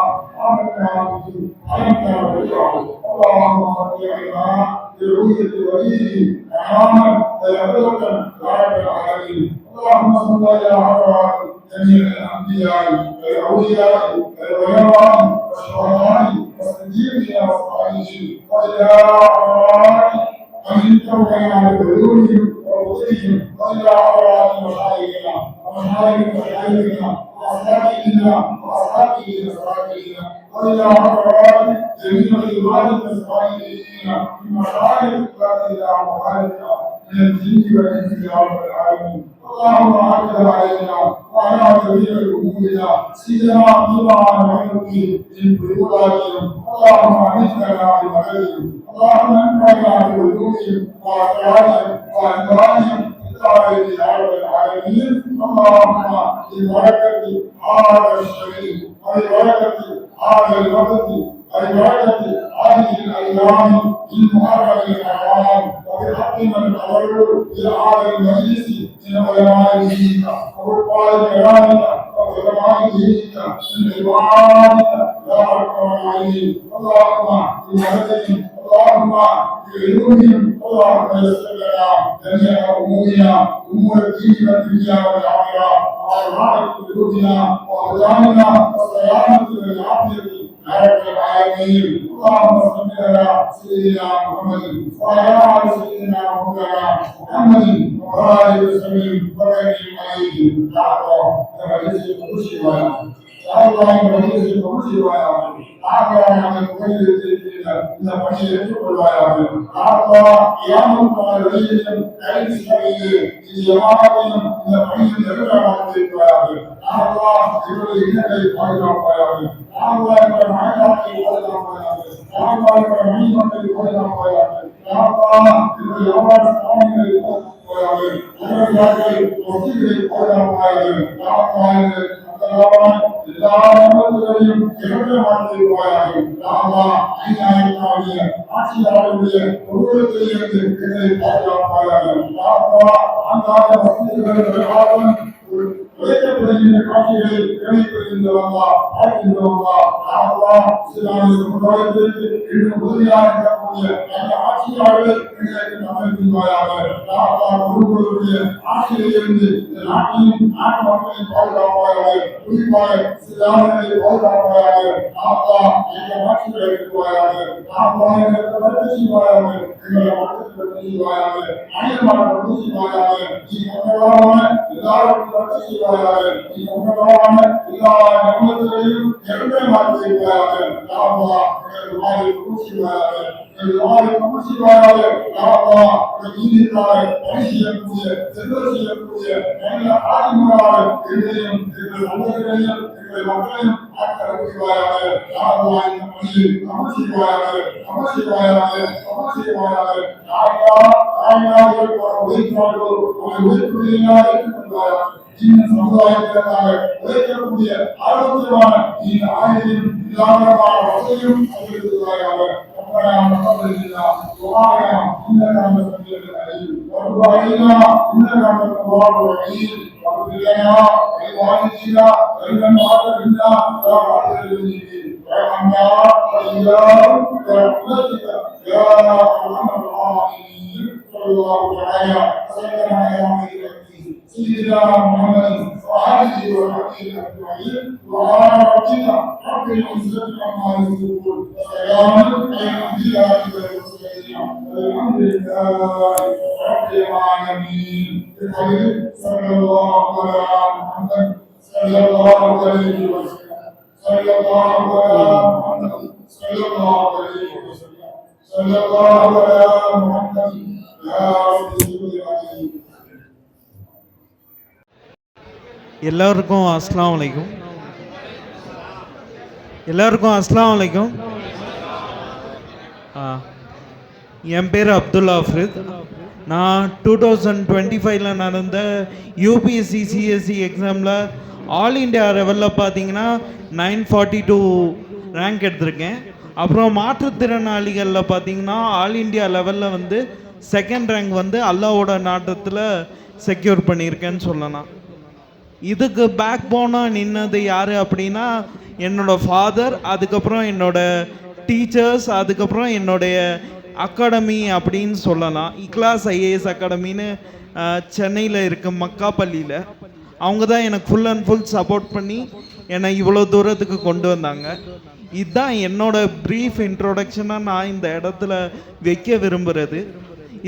آمنا به وأنت بالرحمة اللهم ارجعنا برؤية وليه أماما ويعظك يا رب العالمين اللهم صل على جميع الأنبياء والأولياء والعلماء والشهداء والصديقين والصالحين وإلى أرواح من توبنا بعيونهم ووجوههم وإلى أرواح مشايخنا ومشايخ مشايخنا وأصحابنا وأصحابه أصحابنا وإلى أرواح جميع عبادنا الصالحين من مشايخ إلى مخالفنا من الجن والإنس يا رب العالمين اللهم عجل علينا وعلى جميع امورنا سيدنا فيما نحن من بيوتهم اللهم اعزنا بمددهم اللهم انفعنا بعلومهم واسرارهم وانوارهم بتعالى يا رب العالمين اللهم ببركه هذا الشريف وببركه هذا الوقت وببركه هذه الايام المحرم الحرام وبحق من تضرر الى هذا المجلس من علماء دينك ورفاع كلامك وعلماء دينك من عبادك يا رب العالمين اللهم بمددهم اللهم بعلومهم اللهم يسر لنا جميع امورنا امور الدين والدنيا والاخره وارحم قلوبنا واقدامنا وسلامه والعافيه يا رب العالمين اللهم صل على سيدنا محمد وعلى ال سيدنا مولانا محمد وبارك وسلم وبارك عليه يا الله كما يجب يا الله كما يجب Allah yang kita panggil itu berwajib. Allah yang memperoleh dari sekali jemaah yang kita panggil dari orang berwajib. Allah itu kita dari orang berwajib. Allah yang bermain dari orang berwajib. Allah yang bermain dari orang berwajib. Allah itu yang bermain dari orang berwajib. Allah yang bermain dari orang berwajib. Allah எல்லாவற்றையும் இரண்டு வாழ்க்கையாக ஆட்சியாளருடைய உருவத்திலிருந்து எங்களை பாதுகாப்பாக உழைக்கப்படுகின்ற காட்சிகளை கவனிப்படுகின்றவர்களா ஆகின்றவர்களா ஆகவா சமுதாயத்திற்கு இன்று உறுதியாக இருக்கக்கூடிய அந்த ஆட்சியாளர்கள் எங்களுக்கு அமைப்பாயாக குருக்களுடைய ஆட்சியிலிருந்து இந்த நாட்டையும் நாட்டு மக்களையும் பாதுகாப்பாக குறிப்பாக சிலாமங்களை பாதுகாப்பாக ஆகவா எங்கள் ஆட்சிகளை இருக்குவாயாக ஆகவா எங்களுக்கு வளர்ச்சி செய்வாயாக எங்களை மக்களுக்கு செய்வாயாக அனைவரும் செய்வாயாக நீ உன்னதமான எல்லாரும் வளர்ச்சி செய்வாயாக நீ உன்னதமான எல்லா நிறுவனங்களையும் நிறைவே மாற்றி செய்வாயாக ஆகவா எங்களுக்கு வாழை செய்வாயாக சமுதாயத்திற்காக உழைக்கக்கூடிய ஆரோக்கியமான இந்த ஆணையும் இல்லாதமான வசதியும் அவர்களுக்காக سيدنا محمد وآله وصحبه أجمعين وعلى ربنا رب العزة عما يصفون وسلام على الأنبياء والمرسلين والحمد لله رب العالمين بقوله صلى الله على محمد صلى الله عليه وسلم صلى الله على محمد صلى الله عليه وسلم صلى الله على محمد يا رب العالمين. எல்லாருக்கும் அஸ்ஸலாமு அலைக்கும். என் பேர் அப்துல்லா அஃப்ரித். நான் 2025 நடந்த யூபிஎஸ்சி சிஎஸ்சி எக்ஸாமில் ஆல் இண்டியா லெவலில் பார்த்தீங்கன்னா 942 ரேங்க் எடுத்திருக்கேன். அப்புறம் மாற்றுத்திறனாளிகளில் பார்த்தீங்கன்னா ஆல் இண்டியா லெவலில் வந்து செகண்ட் ரேங்க் வந்து அல்லாவோட நாட்டத்தில் செக்யூர் பண்ணியிருக்கேன்னு சொல்லலாம். இதுக்கு பேக் போனாக நின்னது யார் அப்படின்னா என்னோடய ஃபாதர், அதுக்கப்புறம் என்னோடய டீச்சர்ஸ், அதுக்கப்புறம் என்னுடைய அகாடமி அப்படின்னு சொல்லலாம். இக்லாஸ் ஐஏஎஸ் அகாடமின்னு சென்னையில் இருக்க மக்காப்பள்ளியில். அவங்க தான் எனக்கு ஃபுல் அண்ட் ஃபுல் சப்போர்ட் பண்ணி என்னை இவ்வளோ தூரத்துக்கு கொண்டு வந்தாங்க. இதுதான் என்னோடய ப்ரீஃப் இன்ட்ரோடக்ஷனாக நான் இந்த இடத்துல வைக்க விரும்புகிறது.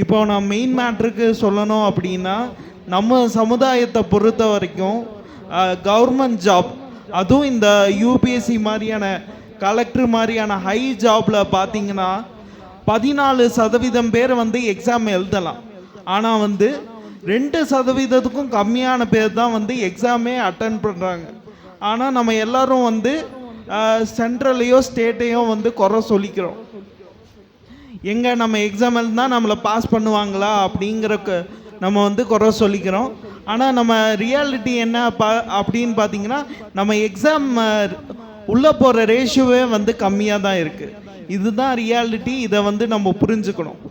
இப்போ நான் மெயின் மேட்ருக்கு சொல்லணும் அப்படின்னா, நம்ம சமுதாயத்தை பொறுத்த வரைக்கும் கவர்மெண்ட் ஜாப், அதுவும் இந்த யூபிஎஸ்சி மாதிரியான கலெக்டர் மாதிரியான ஹை ஜாபில் பார்த்தீங்கன்னா 14% பேர் வந்து எக்ஸாம் எழுதலாம். ஆனால் வந்து 2% கம்மியான பேர் தான் வந்து எக்ஸாமே அட்டன் பண்ணுறாங்க. ஆனால் நம்ம எல்லோரும் வந்து சென்ட்ரலையோ ஸ்டேட்டையோ வந்து குறை சொல்லிக்கிறோம். எங்கே நம்ம எக்ஸாம் எழுதுனா நம்மளை பாஸ் பண்ணுவாங்களா அப்படிங்கிறக்கு நம்ம வந்து குறை சொல்லிக்கிறோம். ஆனால் நம்ம ரியாலிட்டி என்ன அப்படின்னு பார்த்தீங்கன்னா, நம்ம எக்ஸாம் உள்ளே போகிற ரேஷியோவே வந்து கம்மியாக தான் இருக்குது. இதுதான் ரியாலிட்டி. இதை வந்து நம்ம புரிஞ்சுக்கணும்.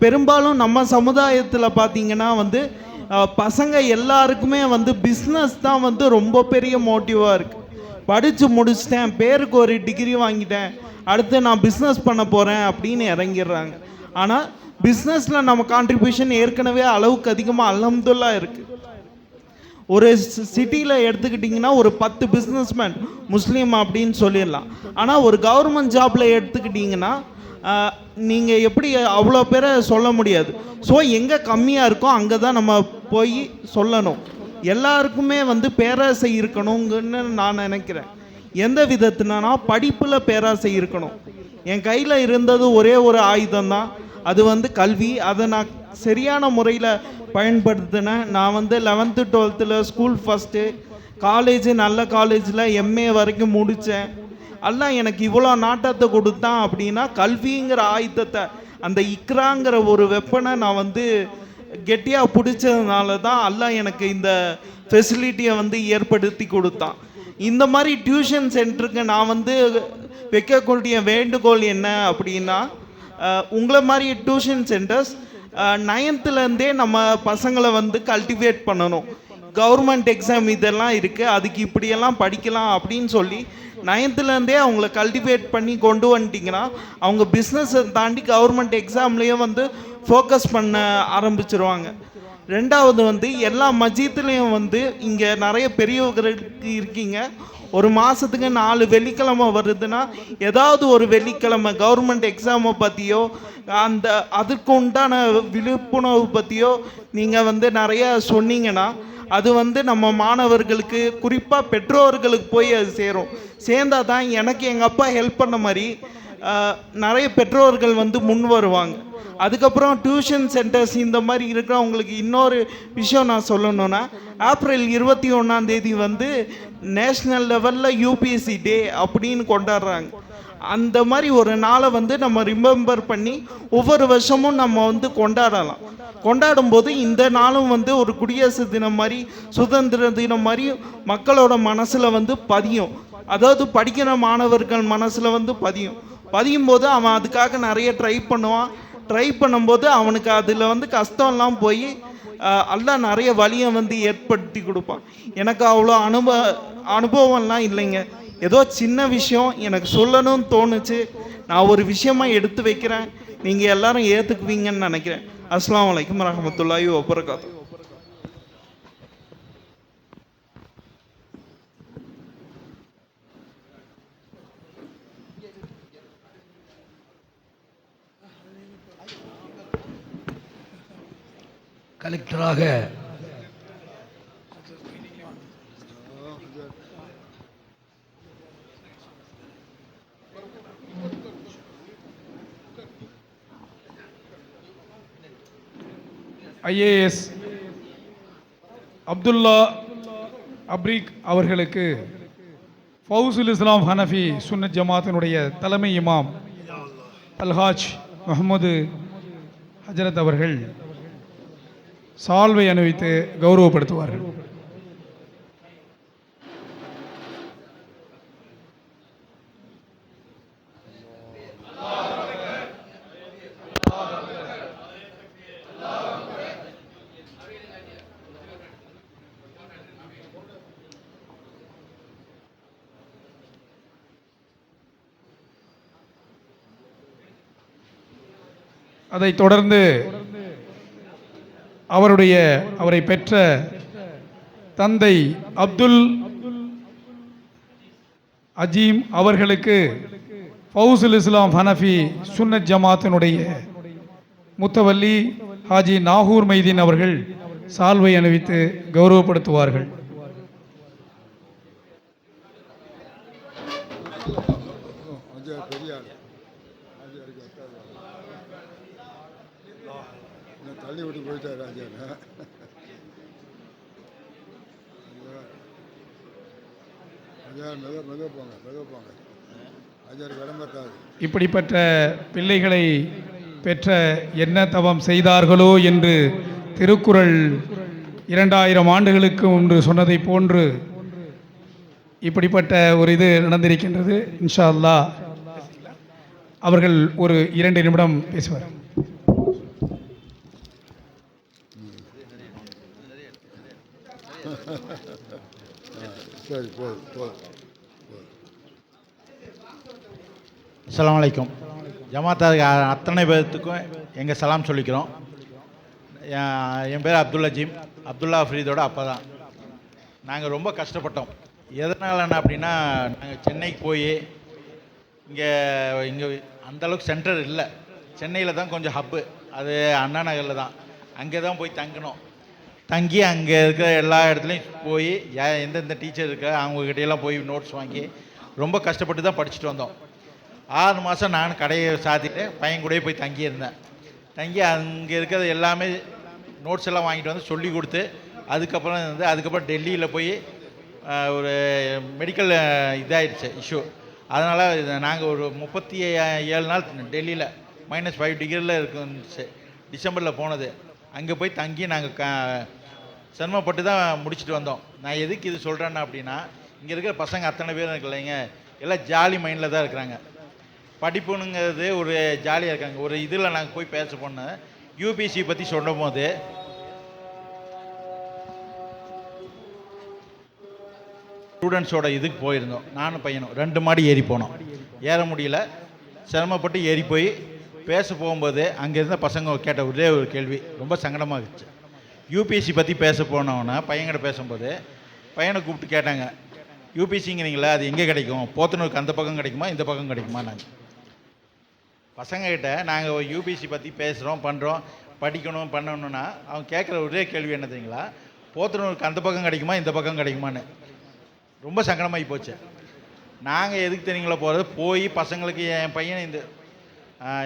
பெரும்பாலும் நம்ம சமுதாயத்தில் பார்த்தீங்கன்னா வந்து பசங்க எல்லாருக்குமே வந்து பிஸ்னஸ் தான் வந்து ரொம்ப பெரிய மோட்டிவாக இருக்குது. படித்து முடிச்சிட்டேன், பேருக்கு ஒரு டிகிரி வாங்கிட்டேன், அடுத்து நான் பிஸ்னஸ் பண்ண போகிறேன் அப்படின்னு இறங்கிடுறாங்க. ஆனால் பிஸ்னஸில் நம்ம கான்ட்ரிபியூஷன் ஏற்கனவே அளவுக்கு அதிகமாக அல்ஹம்துலில்லாஹ் இருக்குது. ஒரு சிட்டியில் எடுத்துக்கிட்டிங்கன்னா ஒரு 10 பிஸ்னஸ்மேன் முஸ்லீம் அப்படின்னு சொல்லிடலாம். ஆனால் ஒரு கவர்மெண்ட் ஜாபில் எடுத்துக்கிட்டிங்கன்னா நீங்கள் எப்படி அவ்வளோ பேரை சொல்ல முடியாது. ஸோ எங்கே கம்மியாக இருக்கோ அங்கே தான் நம்ம போய் சொல்லணும். எல்லாருக்குமே வந்து பேராசை இருக்கணுங்கன்னு நான் நினைக்கிறேன். எந்த விதத்துலனா படிப்பில் பேராசை இருக்கணும். என் கையில் இருந்தது ஒரே ஒரு ஆயுதம் தான், அது வந்து கல்வி. அதை நான் சரியான முறையில் பயன்படுத்தினேன். நான் வந்து 11th 12th school first, college நல்ல காலேஜில் எம்ஏ வரைக்கும் முடித்தேன். எல்லாம் எனக்கு இவ்வளோ நாட்டத்தை கொடுத்தான் அப்படின்னா கல்விங்கிற ஆயுதத்தை, அந்த இக்ராங்கிற ஒரு வெப்பனை நான் வந்து கெட்டியாக பிடிச்சதுனால தான் அல்லாஹ் எனக்கு இந்த ஃபெசிலிட்டியை வந்து ஏற்படுத்தி கொடுத்தான். இந்த மாதிரி டியூஷன் சென்டருக்கு நான் வந்து வைக்கக்கூடிய வேண்டுகோள் என்ன அப்படின்னா, உங்களை மாதிரி டியூஷன் சென்டர்ஸ் 9th நம்ம பசங்களை வந்து கல்டிவேட் பண்ணணும். கவர்மெண்ட் எக்ஸாம் இதெல்லாம் இருக்குது, அதுக்கு இப்படியெல்லாம் படிக்கலாம் அப்படின்னு சொல்லி 9th அவங்கள கல்டிவேட் பண்ணி கொண்டு வந்துட்டிங்கன்னா அவங்க பிஸ்னஸை தாண்டி கவர்மெண்ட் எக்ஸாம்லேயும் வந்து ஃபோக்கஸ் பண்ண ஆரம்பிச்சிருவாங்க. ரெண்டாவது வந்து எல்லா மஜீத்துலேயும் வந்து இங்கே நிறைய பெரியவர்களுக்கு இருக்கீங்க. ஒரு மாதத்துக்கு 4 வெள்ளிக்கிழமை வருதுன்னா ஏதாவது ஒரு வெள்ளிக்கிழமை கவர்மெண்ட் எக்ஸாமை பற்றியோ அதுக்கு உண்டான விழிப்புணர்வு பற்றியோ நீங்கள் வந்து நிறைய சொன்னீங்கன்னா அது வந்து நம்ம மாணவர்களுக்கு குறிப்பாக பெற்றோர்களுக்கு போய் அது சேர்ந்தால் தான் எனக்கு எங்கள் அப்பா ஹெல்ப் பண்ண மாதிரி நிறைய பெற்றோர்கள் வந்து முன் வருவாங்க. அதுக்கப்புறம் டியூஷன் சென்டர்ஸ் இந்த மாதிரி இருக்கிறவங்களுக்கு இன்னொரு விஷயம் நான் சொல்லணுன்னா, ஏப்ரல் 21 வந்து நேஷ்னல் லெவலில் யூபிஎஸ்சி டே அப்படின்னு கொண்டாடுறாங்க. அந்த மாதிரி ஒரு நாளை வந்து நம்ம ரிமெம்பர் பண்ணி ஒவ்வொரு வருஷமும் நம்ம வந்து கொண்டாடும்போது இந்த நாளும் வந்து ஒரு குடியரசு தினம் மாதிரி சுதந்திர தினம் மாதிரி மக்களோட மனசில் வந்து பதியும். அதாவது படிக்கிற மாணவர்கள் மனசில் வந்து பதியும் போது அவன் அதுக்காக நிறைய ட்ரை பண்ணும்போது அவனுக்கு அதில் வந்து கஷ்டம்லாம் போய் எல்லாம் நிறைய வழியை வந்து ஏற்படுத்தி கொடுப்பான். எனக்கு அவ்வளோ அனுபவம்லாம் இல்லைங்க. ஏதோ சின்ன விஷயம் எனக்கு சொல்லணும்னு தோணுச்சு, நான் ஒரு விஷயமா எடுத்து வைக்கிறேன், நீங்கள் எல்லாரும் ஏற்றுக்குவீங்கன்னு நினைக்கிறேன். அஸ்ஸலாமு அலைக்கும் வரஹ்மத்துல்லாஹி வபரகாத்துஹு. கலெக்டராக ஐஏஎஸ் அப்துல்லா அப்ரீக் அவர்களுக்கு ஃபவுசுல் இஸ்லாம் ஹனஃபி சுன்னத் ஜமாத்தினுடைய தலைமை இமாம் அல்ஹாஜ் முஹம்மது ஹஜரத் அவர்கள் சால்வை அணிவித்து கௌரவப்படுத்துவார்கள். அதைத் தொடர்ந்து அவரை பெற்ற தந்தை அப்துல் அஜீம் அவர்களுக்கு ஃபவுசுல் இஸ்லாம் ஹனஃபி சுன்னத் ஜமாத்தினுடைய முத்தவல்லி ஹாஜி நாகூர் மைதீன் அவர்கள் சால்வை அணிவித்து கௌரவப்படுத்துவார்கள். தள்ளி விட்டு போயிட்டார் ராஜா. போங்க இப்படிப்பட்ட பிள்ளைகளை பெற்ற என்ன தவம் செய்தார்களோ என்று திருக்குறள் 2000 ஆண்டுகளுக்கு முன்பு சொன்னதை போன்று இப்படிப்பட்ட ஒரு இது நடந்திருக்கின்றது. இன்ஷா அல்லாஹ் அவர்கள் ஒரு 2 நிமிடம் பேசுவார். சரி, அஸ்ஸலாமு அலைக்கும். ஜமாத்தாருக்கு அத்தனை பேர்த்துக்கும் எங்கள் சலாம் சொல்லிக்கிறோம். என் பேர் அப்துல்லா ஃப்ரீதோட அப்பா தான். நாங்கள் ரொம்ப கஷ்டப்பட்டோம். எதனாலன்னா அப்படின்னா, நாங்கள் சென்னைக்கு போய் இங்கே அந்தளவுக்கு சென்டர் இல்லை. சென்னையில் தான் கொஞ்சம் ஹப்பு, அது அண்ணா நகரில் தான். அங்கே தான் போய் தங்கி அங்கே இருக்கிற எல்லா இடத்துலையும் போய் எந்தெந்த டீச்சர் இருக்க அவங்கக்கிட்டையெல்லாம் போய் நோட்ஸ் வாங்கி ரொம்ப கஷ்டப்பட்டு தான் படிச்சுட்டு வந்தோம். 6 மாதம் நான் கடையை சாத்திட்டு பையன் கூடயே போய் தங்கியிருந்தேன். அங்கே இருக்கிறது எல்லாமே நோட்ஸ் எல்லாம் வாங்கிட்டு வந்து சொல்லி கொடுத்து அதுக்கப்புறம் டெல்லியில் போய் ஒரு மெடிக்கல் இதாகிடுச்சு இஷ்யூ. அதனால் நாங்கள் ஒரு 37 நாள் டெல்லியில் -5 டிகிரியில் இருந்துச்சு. டிசம்பரில் போனது. அங்கே போய் தங்கி நாங்கள் சிரமப்பட்டு தான் முடிச்சுட்டு வந்தோம். நான் எதுக்கு இது சொல்கிறேன்னா அப்படின்னா, இங்கே இருக்கிற பசங்க அத்தனை பேரும் இருக்கலைங்க, எல்லாம் ஜாலி மைண்டில் தான் இருக்கிறாங்க. படிப்புனுங்கிறது ஒரு ஜாலியாக இருக்காங்க. ஒரு இதில் நாங்கள் போய் பேச போனோம், யூபிஎஸ்சி பற்றி சொல்லும் போது ஸ்டூடெண்ட்ஸோட இதுக்கு போயிருந்தோம். நானும் பையனும் 2 மாடி ஏறி போனோம். ஏற முடியல, சிரமப்பட்டு ஏறி போய் பேச போகும்போது அங்கே இருந்த பசங்க கேட்ட ஒரே ஒரு கேள்வி ரொம்ப சங்கடமாக இருந்துச்சு. யூபிஎஸ்சி பற்றி பேச போனோன்னா பையன்கிட்ட பேசும்போது பையனை கூப்பிட்டு கேட்டாங்க, யூபிஎஸ்சிங்கிறீங்களா, அது எங்கே கிடைக்கும், போத்தனூருக்கு அந்த பக்கம் கிடைக்குமா இந்த பக்கம் கிடைக்குமா? நாங்கள் பசங்கக்கிட்ட நாங்கள் யூபிஎஸ்சி பற்றி பேசுகிறோம் பண்ணுறோம் படிக்கணும் பண்ணணுன்னா அவங்க கேட்குற ஒரே கேள்வி என்ன தெரியுங்களா, போத்தனூருக்கு அந்த பக்கம் கிடைக்குமா இந்த பக்கம் கிடைக்குமான்னு. ரொம்ப சங்கடமாகி போச்சு. நாங்கள் எதுக்கு தெரியுங்களா போகிறது, போய் பசங்களுக்கு என் பையன் இந்த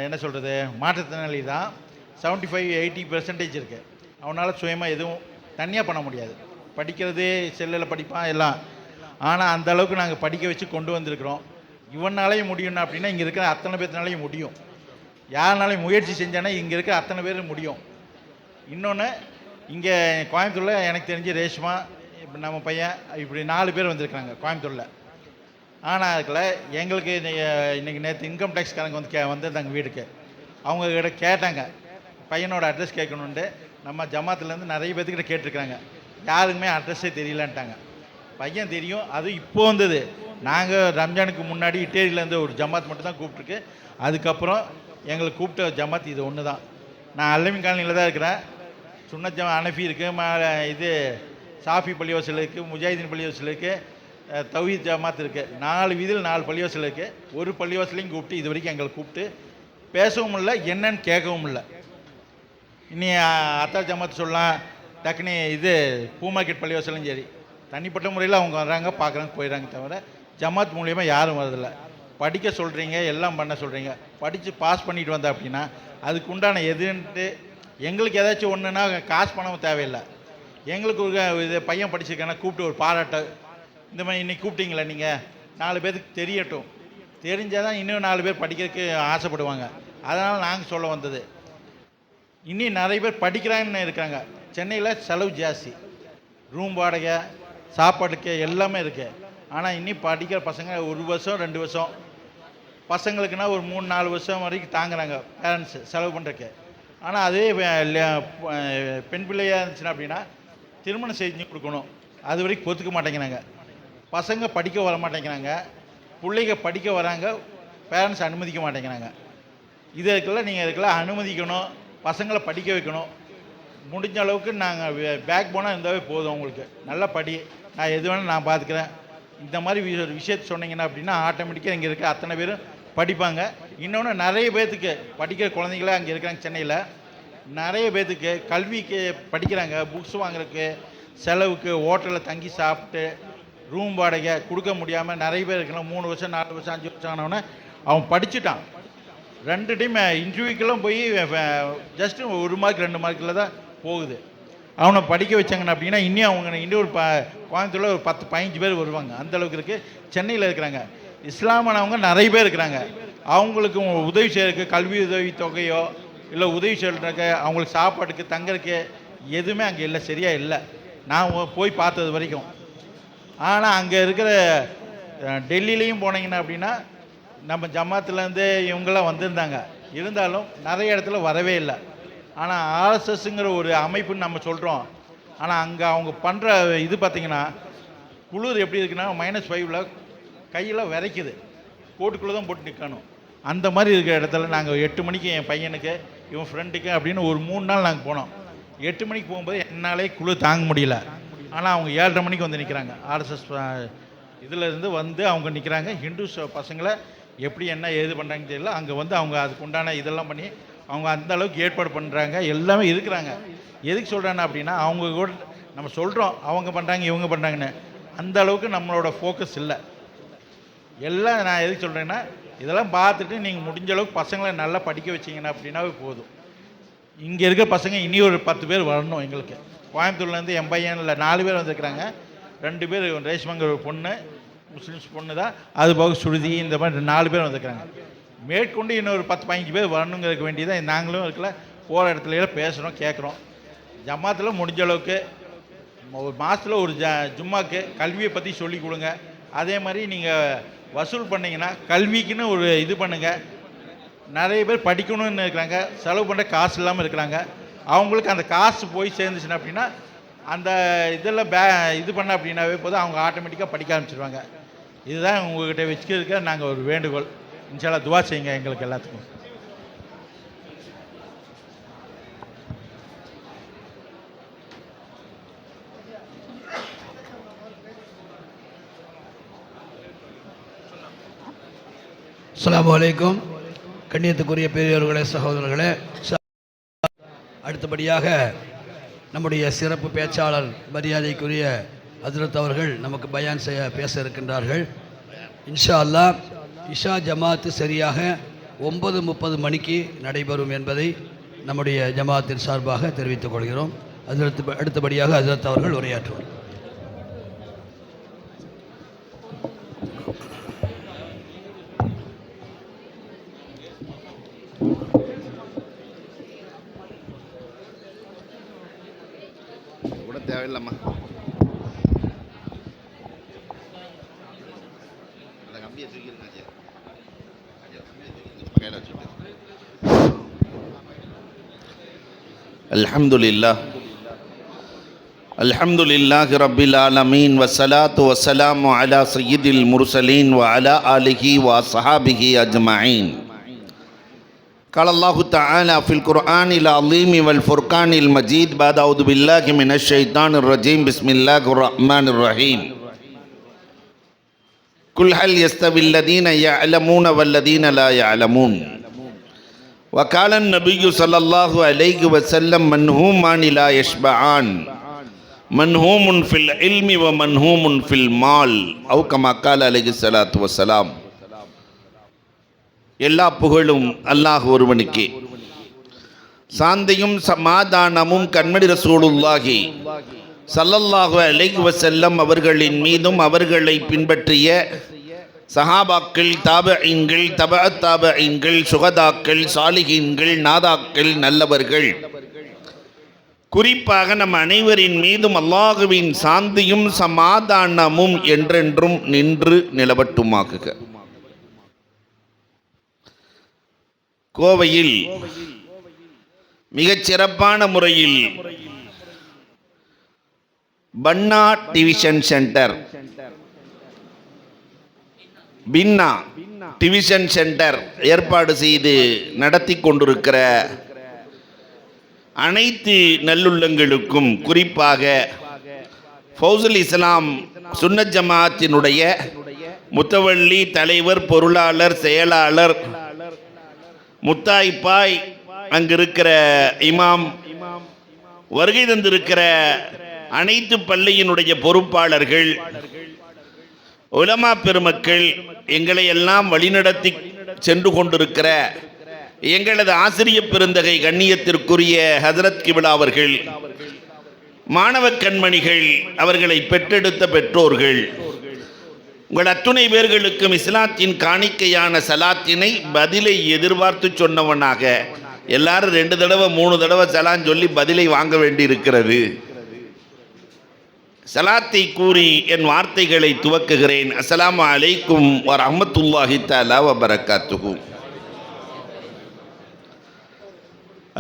என்ன சொல்கிறது மாற்றுத்திறனாளி தான், 75-80% இருக்குது. அவனால் சுயமாக எதுவும் தனியாக பண்ண முடியாது, படிக்கிறது செல்லில் படிப்பான் எல்லாம். ஆனால் அந்த அளவுக்கு நாங்கள் படிக்க வச்சு கொண்டு வந்திருக்கிறோம். இவனாலையும் முடியும்னா அப்படின்னா இங்கே இருக்கிற அத்தனை பேர்னாலையும் முடியும். யாருனாலையும் முயற்சி செஞ்சானா இங்கே இருக்கிற அத்தனை பேர் முடியும். இன்னொன்று இங்கே கோயம்புத்தூரில் எனக்கு தெரிஞ்சு ரேஷ்மா நம்ம பையன் இப்படி 4 பேர் வந்திருக்காங்க கோயம்புத்தூரில். ஆனால் அதுக்குள்ள எங்களுக்கு இன்றைக்கி நேற்று இன்கம் டேக்ஸ்காரங்க வந்திருந்தாங்க வீட்டுக்கு. அவங்கக்கிட்ட கேட்டாங்க பையனோட அட்ரஸ் கேட்கணுன்ட்டு. நம்ம ஜமாத்துலேருந்து நிறைய பேர்த்துக்கிட்ட கேட்டிருக்காங்க, யாருக்குமே அட்ரஸே தெரியலன்ட்டாங்க. பையன் தெரியும், அது இப்போ வந்தது. நாங்கள் ரம்ஜானுக்கு முன்னாடி இட்டேரியிலேருந்து ஒரு ஜமாத் மட்டும் தான் கூப்பிட்ருக்கு. அதுக்கப்புறம் எங்களுக்கு கூப்பிட்ட ஜமாத் இது ஒன்று தான். நான் அல்லமின் காலனியில் தான் இருக்கிறேன். சுன்னத் ஜமா அனஃபி இருக்குது, இது சாஃபி பள்ளிவாசல் இருக்குது, முஜாஹிதீன் பள்ளிவாசல் இருக்குது, தௌஹீத் ஜமாத் இருக்குது. 4 வீதியில் 4 பள்ளிவாசல் இருக்குது. ஒரு பள்ளிவாசலையும் கூப்பிட்டு இது வரைக்கும் எங்களை கூப்பிட்டு பேசவும் இல்லை, என்னன்னு கேட்கவும் இல்லை. இனி அத்தா ஜமாத் சொல்லலாம், டக்குனு இது பூ மார்க்கெட் பள்ளிவாசலும் சரி, தனிப்பட்ட முறையில் அவங்க வர்றாங்க பார்க்குறாங்க போயிடறாங்க, தவிர ஜமாத் மூலியமாக யாரும் வரதில்லை. படிக்க சொல்கிறீங்க, எல்லாம் பண்ண சொல்கிறீங்க, படித்து பாஸ் பண்ணிட்டு வந்தா அப்படின்னா அதுக்கு உண்டான எதுன்ட்டு எங்களுக்கு ஏதாச்சும் ஒன்றுனா காசு பணம் தேவையில்லை. எங்களுக்கு ஒரு இது பையன் படிச்சிருக்கானா கூப்பிட்டு ஒரு பாராட்ட, இந்த மாதிரி இன்றைக்கி கூப்பிட்டீங்களா நீங்கள் 4 பேருக்கு தெரியட்டும், தெரிஞ்சால் தான் இன்னும் 4 பேர் படிக்கிறதுக்கு ஆசைப்படுவாங்க. அதனால் நாங்கள் சொல்ல வந்தது. இன்னும் நிறைய பேர் படிக்கிறாங்கன்னு இருக்காங்க. சென்னையில் செலவு ஜாஸ்தி, ரூம் வாடகை சாப்பாடுக்கு எல்லாமே இருக்குது. ஆனால் இன்னும் படிக்கிற பசங்க 1 வருஷம் 2 வருஷம், பசங்களுக்குன்னா ஒரு 3-4 வருஷம் வரைக்கும் தாங்குறாங்க பேரண்ட்ஸு செலவு பண்ணுறதுக்கு. ஆனால் அதே பெண் பிள்ளையாக இருந்துச்சுன்னா அப்படின்னா திருமணம் செஞ்சு கொடுக்கணும், அது வரைக்கும் பொறுத்துக்க மாட்டேங்கிறாங்க. பசங்க படிக்க வர மாட்டேங்கிறாங்க, பிள்ளைங்க படிக்க வராங்க, பேரண்ட்ஸ் அனுமதிக்க மாட்டேங்கிறாங்க. இதுக்கெல்லாம் நீங்கள் இதுக்கெல்லாம் அனுமதிக்கணும், பசங்களை படிக்க வைக்கணும். முடிஞ்ச அளவுக்கு நாங்கள் பேக் போனால் இருந்தாவே போதும், உங்களுக்கு நல்லா படி, நான் எது வேணால் நான் பார்த்துக்கிறேன், இந்த மாதிரி ஒரு விஷயத்தை சொன்னீங்கன்னா அப்படின்னா ஆட்டோமேட்டிக்காக இங்கே இருக்க அத்தனை பேரும் படிப்பாங்க. இன்னொன்று நிறைய பேர்த்துக்கு படிக்கிற குழந்தைங்களே அங்கே இருக்காங்க. சென்னையில் நிறைய பேர்த்துக்கு கல்விக்கு படிக்கிறாங்க, புக்ஸ் வாங்குறதுக்கு, செலவுக்கு, ஹோட்டலில் தங்கி சாப்பிட்டு ரூம் வாடகை கொடுக்க முடியாமல் நிறைய பேர் இருக்கலாம். 3 வருஷம் 4 வருஷம் 5 வருஷம் ஆனவொன்னே அவன் படிச்சுட்டான். 2 டைம் இன்டர்வியூக்கெல்லாம் போய் ஜஸ்ட்டு 1 மார்க் 2 மார்க்கில் தான் போகுது. அவனை படிக்க வச்சாங்கன்னு அப்படின்னா இன்னும் அவங்க இன்னும் ஒரு கோயம்புத்தூரில் ஒரு 10-15 பேர் வருவாங்க. அந்தளவுக்கு இருக்குது. சென்னையில் இருக்கிறாங்க இஸ்லாமானவங்க நிறைய பேர் இருக்கிறாங்க. அவங்களுக்கு உதவி செய்யறதுக்கு கல்வி உதவி தொகையோ இல்லை உதவி செய்யறதுக்கு அவங்களுக்கு சாப்பாட்டுக்கு தங்கறதுக்கு எதுவுமே அங்கே இல்லை, சரியாக இல்லை நான் போய் பார்த்தது வரைக்கும். ஆனால் அங்கே இருக்கிற டெல்லியிலையும் போனீங்கன்னா அப்படின்னா நம்ம ஜமாத்துலேருந்து இவங்கெல்லாம் வந்திருந்தாங்க, இருந்தாலும் நிறைய இடத்துல வரவே இல்லை. ஆனால் ஆர்எஸ்எஸ்ங்கிற ஒரு அமைப்புன்னு நம்ம சொல்கிறோம். ஆனால் அங்கே அவங்க பண்ணுற இது பார்த்திங்கன்னா குளிர் எப்படி இருக்குன்னா -5ல் கையில் விரைக்குது, கோட்டுக்குள்ளே தான் போட்டு நிற்கணும். அந்த மாதிரி இருக்கிற இடத்துல நாங்கள் 8 மணிக்கு என் பையனுக்கு இவன் ஃப்ரெண்டுக்கு அப்படின்னு ஒரு 3 நாள் நாங்கள் போனோம். 8 மணிக்கு போகும்போது என்னாலே குளிர் தாங்க முடியல. ஆனால் அவங்க 7:30 மணிக்கு வந்து நிற்கிறாங்க. ஆர்எஸ்எஸ் இதிலேருந்து வந்து அவங்க நிற்கிறாங்க. ஹிந்துஸ் பசங்களை எப்படி என்ன ஏது பண்ணுறாங்கன்னு தெரியல. அங்கே வந்து அவங்க அதுக்கு உண்டான இதெல்லாம் பண்ணி அவங்க அந்த அளவுக்கு ஏற்பாடு பண்ணுறாங்க, எல்லாமே இருக்கிறாங்க. எதுக்கு சொல்கிறாங்க அப்படின்னா அவங்க கூட நம்ம சொல்கிறோம் அவங்க பண்ணுறாங்க இவங்க பண்ணுறாங்கன்னு, அந்த அளவுக்கு நம்மளோட ஃபோக்கஸ் இல்லை. எல்லாம் நான் எதுக்கு சொல்கிறேன்னா இதெல்லாம் பார்த்துட்டு நீங்கள் முடிஞ்ச அளவுக்கு பசங்களை நல்லா படிக்க வச்சிங்கன்னா அப்படின்னாவே போதும். இங்கே இருக்கிற பசங்க இனி ஒரு 10 பேர் வரணும். எங்களுக்கு கோயம்புத்தூர்லேருந்து என் பையனில் 4 பேர் வந்திருக்கிறாங்க. 2 பேர் ரேஷ்மங்கிற ஒரு பொண்ணு, முஸ்லீம்ஸ் பொண்ணு தான், அது போக சுருதி, இந்த மாதிரி 4 பேர் வந்திருக்கிறாங்க. மேற்கொண்டு இன்னொரு 10-15 பேர் வரணுங்கிறதுக்கு வேண்டியதான் நாங்களும் இருக்கல போகிற இடத்துல பேசுகிறோம் கேட்குறோம். ஜமாத்தில் முடிஞ்ச அளவுக்கு ஒரு மாதத்தில் ஒரு ஜும்மாக்கு கல்வியை பற்றி சொல்லி கொடுங்க. அதே மாதிரி நீங்கள் வசூல் பண்ணிங்கன்னா கல்விக்குன்னு ஒரு இது பண்ணுங்கள். நிறைய பேர் படிக்கணும்னு இருக்கிறாங்க, செலவு பண்ணுற காசு இல்லாமல் இருக்கிறாங்க. அவங்களுக்கு அந்த காசு போய் சேர்ந்துச்சுன்னா அப்படின்னா அந்த இதில் இது பண்ண அப்படின்னாவே போதும் அவங்க ஆட்டோமேட்டிக்காக படிக்க ஆரம்பிச்சிருவாங்க. இதுதான் உங்கள்கிட்ட வச்சுக்கிறதுக்கு நாங்கள் ஒரு வேண்டுகோள். இன்ஷா அல்லாஹ் துவா செய்யுங்க எங்களுக்கு எல்லாத்துக்கும். அஸ்ஸலாமு அலைக்கும். கண்ணியத்துக்குரிய பெரியவர்களே, சகோதரர்களே, அடுத்தபடியாக நம்முடைய சிறப்பு பேச்சாளர் மரியாதைக்குரிய ஹஜ்ரத் அவர்கள் நமக்கு பயான் செய்ய பேச இருக்கின்றார்கள். இன்ஷா அல்லாஹ் இஷா ஜமாத்து சரியாக 9:30 மணிக்கு நடைபெறும் என்பதை நம்முடைய ஜமாத்தின் சார்பாக தெரிவித்துக் கொள்கிறோம். அடுத்தபடியாக ஹஜ்ரத் அவர்கள் உரையாற்றுவார். கூட தேவையில்லம்மா. அந்த கம்பியை தூக்கிடுங்க. கையில் வச்சுட்டு அல்ஹம்துலில்லாஹ் அல்ஹம்துலில்லாஹி ரப்பில் ஆலமீன் வஸ்ஸலாத்து வஸ்ஸலாமு அலா சய்யிதில் முர்சலீன் வ அலா ஆலிஹி வ அஸ்ஹாபிஹி அஜ்மஈன். قال الله تعالى في القرآن العظيم والفرقان المجيد بعد أعوذ بالله من الشيطان الرجيم بسم الله الرحمن الرحيم قل هل يستوي الذين يعلمون والذين لا يعلمون وقال النبي صلى الله عليه وسلم منهومان لا يشبعان منهوم في العلم ومنهوم في المال أو كما قال عليه الصلاة والسلام. எல்லா புகழும் அல்லாஹ் ஒருவனுக்கே. சாந்தியும் சமாதானமும் கண்மணி ரசூலுல்லாஹி ஸல்லல்லாஹு அலைஹி வஸல்லம் அவர்களின் மீதும் அவர்களை பின்பற்றிய சஹாபாக்கள், தாபஈன்கள், தபஅத் தாபஈன்கள், சுகதாக்கள், சாலிஹீன்கள், நாதாக்கள், நல்லவர்கள், குறிப்பாக நம் அனைவரின் மீதும் அல்லாஹுவின் சாந்தியும் சமாதானமும் என்றென்றும் நின்று நிலவட்டுமாகுக. கோவையில் மிகச் சிறப்பான முறையில் பன்னா டிவிஷன் சென்டர், பின்னா டிவிஷன் சென்டர் ஏற்பாடு செய்து நடத்தி கொண்டிருக்கிற அனைத்து நல்லுள்ளங்களுக்கும், குறிப்பாக ஃபௌசுல் இஸ்லாம் சுன்னத் ஜமாத்தினுடைய முத்தவள்ளி தலைவர், பொருளாளர், செயலாளர், முத்தாய்ப்பாய், அங்கிருக்கிற இமாம், வருகை தந்திருக்கிற அனைத்து பள்ளியினுடைய பொறுப்பாளர்கள், உலமா பெருமக்கள், எங்களை எல்லாம் வழிநடத்தி சென்று கொண்டிருக்கிற எங்களது ஆசிரிய பெருந்தகை கண்ணியத்திற்குரிய ஹஜ்ரத் கிபிலா அவர்கள், மாணவ கண்மணிகள், அவர்களை பெற்றெடுத்த பெற்றோர்கள், உங்கள் அத்துணை பேர்களுக்கும் இஸ்லாத்தின் காணிக்கையான சலாத்தினை பதிலை எதிர்பார்த்து சொன்னவனாக எல்லாரும் 2 தடவை 3 தடவை சலான் சொல்லி பதிலை வாங்க வேண்டி இருக்கிறது. சலாத்தை கூறி என் வார்த்தைகளை துவக்குகிறேன். அஸ்ஸலாமு அலைக்கும் வ ரஹ்மத்துல்லாஹி தஆலா வ பரக்காத்துஹு.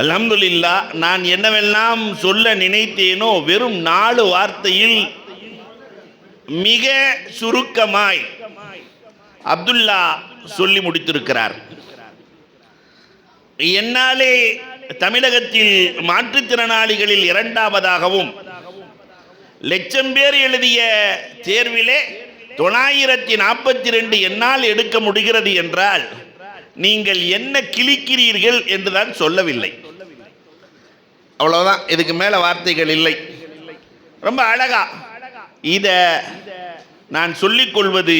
அல்ஹம்துலில்லாஹ். நான் என்னவெல்லாம் சொல்ல நினைத்தேனோ வெறும் 4 வார்த்தையில் மிக சுருக்கமாய் அப்துல்லா சொல்லி முடித்திருக்கிறார். என்னாலே தமிழகத்தில் மாற்றுத்திறனாளிகளில் 2ஆவதாகவும், லட்சம் பேர் எழுதிய தேர்விலே 942 என்னால் எடுக்க முடிகிறது என்றால் நீங்கள் என்ன கிழிக்கிறீர்கள் என்றுதான் சொல்லவில்லை. அவ்வளவுதான், இதுக்கு மேல வார்த்தைகள் இல்லை. ரொம்ப அழகா இத நான் சொல்லிக் கொள்வது,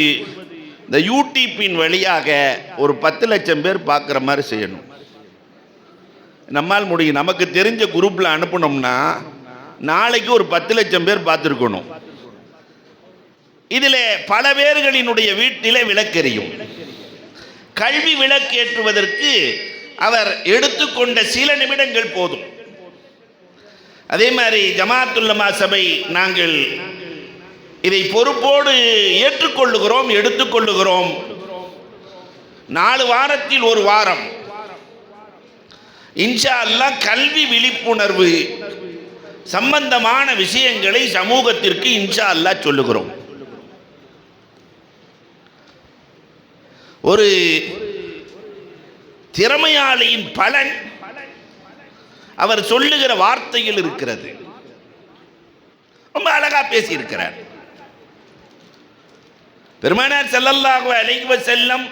இந்த யூடியூப்பின் வழியாக ஒரு 10 லட்சம் பேர் பார்க்குற மாதிரி செய்யணும். நம்மால் முடியும். நமக்கு தெரிஞ்ச குரூப்பில் அனுப்பணும்னா நாளைக்கு ஒரு 10 லட்சம் பேர் பார்த்துருக்கணும். இதில் பல பேர்களினுடைய வீட்டிலே விளக்கெரியும். கல்வி விளக்கேற்றுவதற்கு அவர் எடுத்துக்கொண்ட சில நிமிடங்கள் போதும். அதே மாதிரி ஜமாத்துல்லமா சபை நாங்கள் இதை பொறுப்போடு ஏற்றுக்கொள்ளுகிறோம், எடுத்துக்கொள்ளுகிறோம். 4 வாரத்தில் ஒரு வாரம் இன்ஷா அல்லாஹ் கல்வி விழிப்புணர்வு சம்பந்தமான விஷயங்களை சமூகத்திற்கு இன்ஷா அல்லாஹ் சொல்லுகிறோம். ஒரு திறமையாளியின் பலன் அவர் சொல்லுகிற வார்த்தையில் இருக்கிறது. ரொம்ப அழகா பேசி இருக்கிறார். பெருமானார் ஸல்லல்லாஹு அலைஹி வஸல்லம்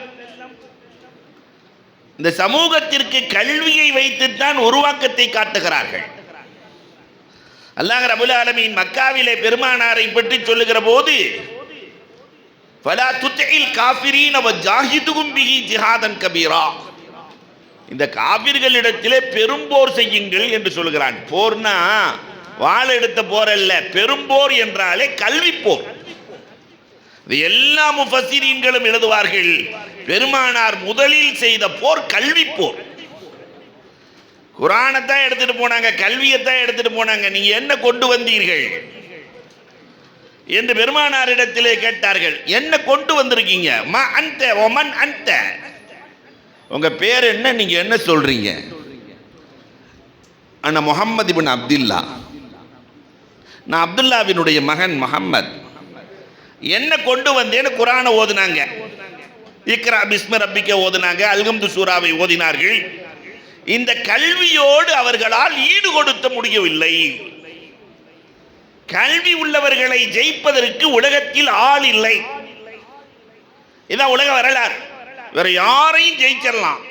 இந்த சமூகத்திற்கு கல்வியை வைத்துத்தான் உருவாக்கத்தை காட்டுகிறார்கள். அல்லாஹ் ரப்பல் ஆலமீன் மக்காவிலே பெருமானாரை பற்றி சொல்லுகிற போது ஃபலா துத்இல் காஃபிரீன வஜாஹிதுஹும் பிஹி ஜிஹாதன் கபீரா, இந்த காபிர்களிடத்திலே பெரும்போர் செய்யுங்கள் என்று சொல்கிறான். போர்னா வாள் எடுத்த போர் அல்ல, பெரும்போர் என்றாலே கல்வி போர். எல்லா முஃபஸ்ஸிரீன்களும் எழுதுவார்கள், பெருமானார் முதலில் செய்த போர் கல்வி போர். குர்ஆனைத்தான் எடுத்துட்டு போனாங்க, கல்வியைத்தான் எடுத்துட்டு போனாங்க. நீங்க என்ன கொண்டு வந்தீர்கள் என்று பெருமானாரிடத்திலே கேட்டார்கள். என்ன கொண்டு வந்திருக்கீங்க? மா அன்த ஒமன் அன்த, உங்க பேர் என்ன, நீங்க என்ன சொல்றீங்க? அண்ணா முஹம்மது இப்னு அப்துல்லா, நான் அப்துல்லாவினுடைய மகன் முஹம்மத். என்ன கொண்டு வந்தேன்னு குர்ஆனை ஓதுனாங்க. இக்ரா பிஸ்மி ரப்பிக்க ஓதுனாங்க, அல்ஹம்து சூராவை ஓதினார்கள். இந்த கல்வியோடு அவர்களால் ஈடு கொடுத்த முடியவில்லை. கல்வி உள்ளவர்களை ஜெயிப்பதற்கு உலகத்தில் ஆள் இல்லை. இதான் உலக வரலாறு. வேற யாரையும் ஜெயிச்சிடலாம்,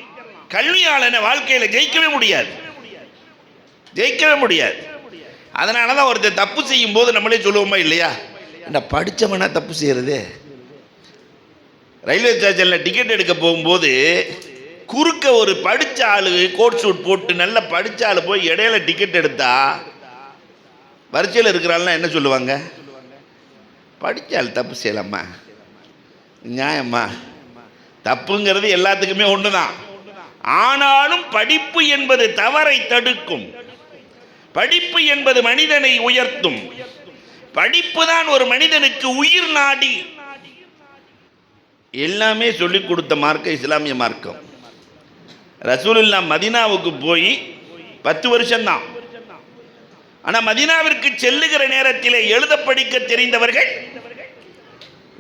கல்வியாளனை வாழ்க்கையில ஜெயிக்கவே முடியாது, ஜெயிக்கவே முடியாது. அதனாலதான் ஒருத்தர் தப்பு செய்யும் போது நம்மளே சொல்லுவோமா இல்லையா, இந்த படிச்சவனா தப்பு செய்யறது. ரயில்வே ஸ்டேஷன்ல டிக்கெட் எடுக்க போகும்போது குறுக்க ஒரு படிச்ச ஆளு கோட் சூட் போட்டு நல்ல படிச்ச ஆளு போய் இடையில டிக்கெட் எடுத்தா வரிசையில் இருக்கிறாள்னா என்ன சொல்லுவாங்க? படிச்ச ஆள் தப்பு செய்யலாமா, நியாயமா? தப்புங்கிறது எல்லாத்துக்குமே ஒண்ணுதான். ஆனாலும் படிப்பு என்பது தவறை தடுக்கும், படிப்பு என்பது மனிதனை உயர்த்தும், படிப்பு தான் ஒரு மனிதனுக்கு உயிர் நாடி. எல்லாமே சொல்லிக் கொடுத்த மார்க்கம் இஸ்லாமிய மார்க்கம். ரசூலுல்லாஹ் மதீனாவுக்கு போய் 10 வருஷம்தான். ஆனா மதீனாவிற்கு செல்லுகிற நேரத்திலே எழுத படிக்க தெரிந்தவர்கள்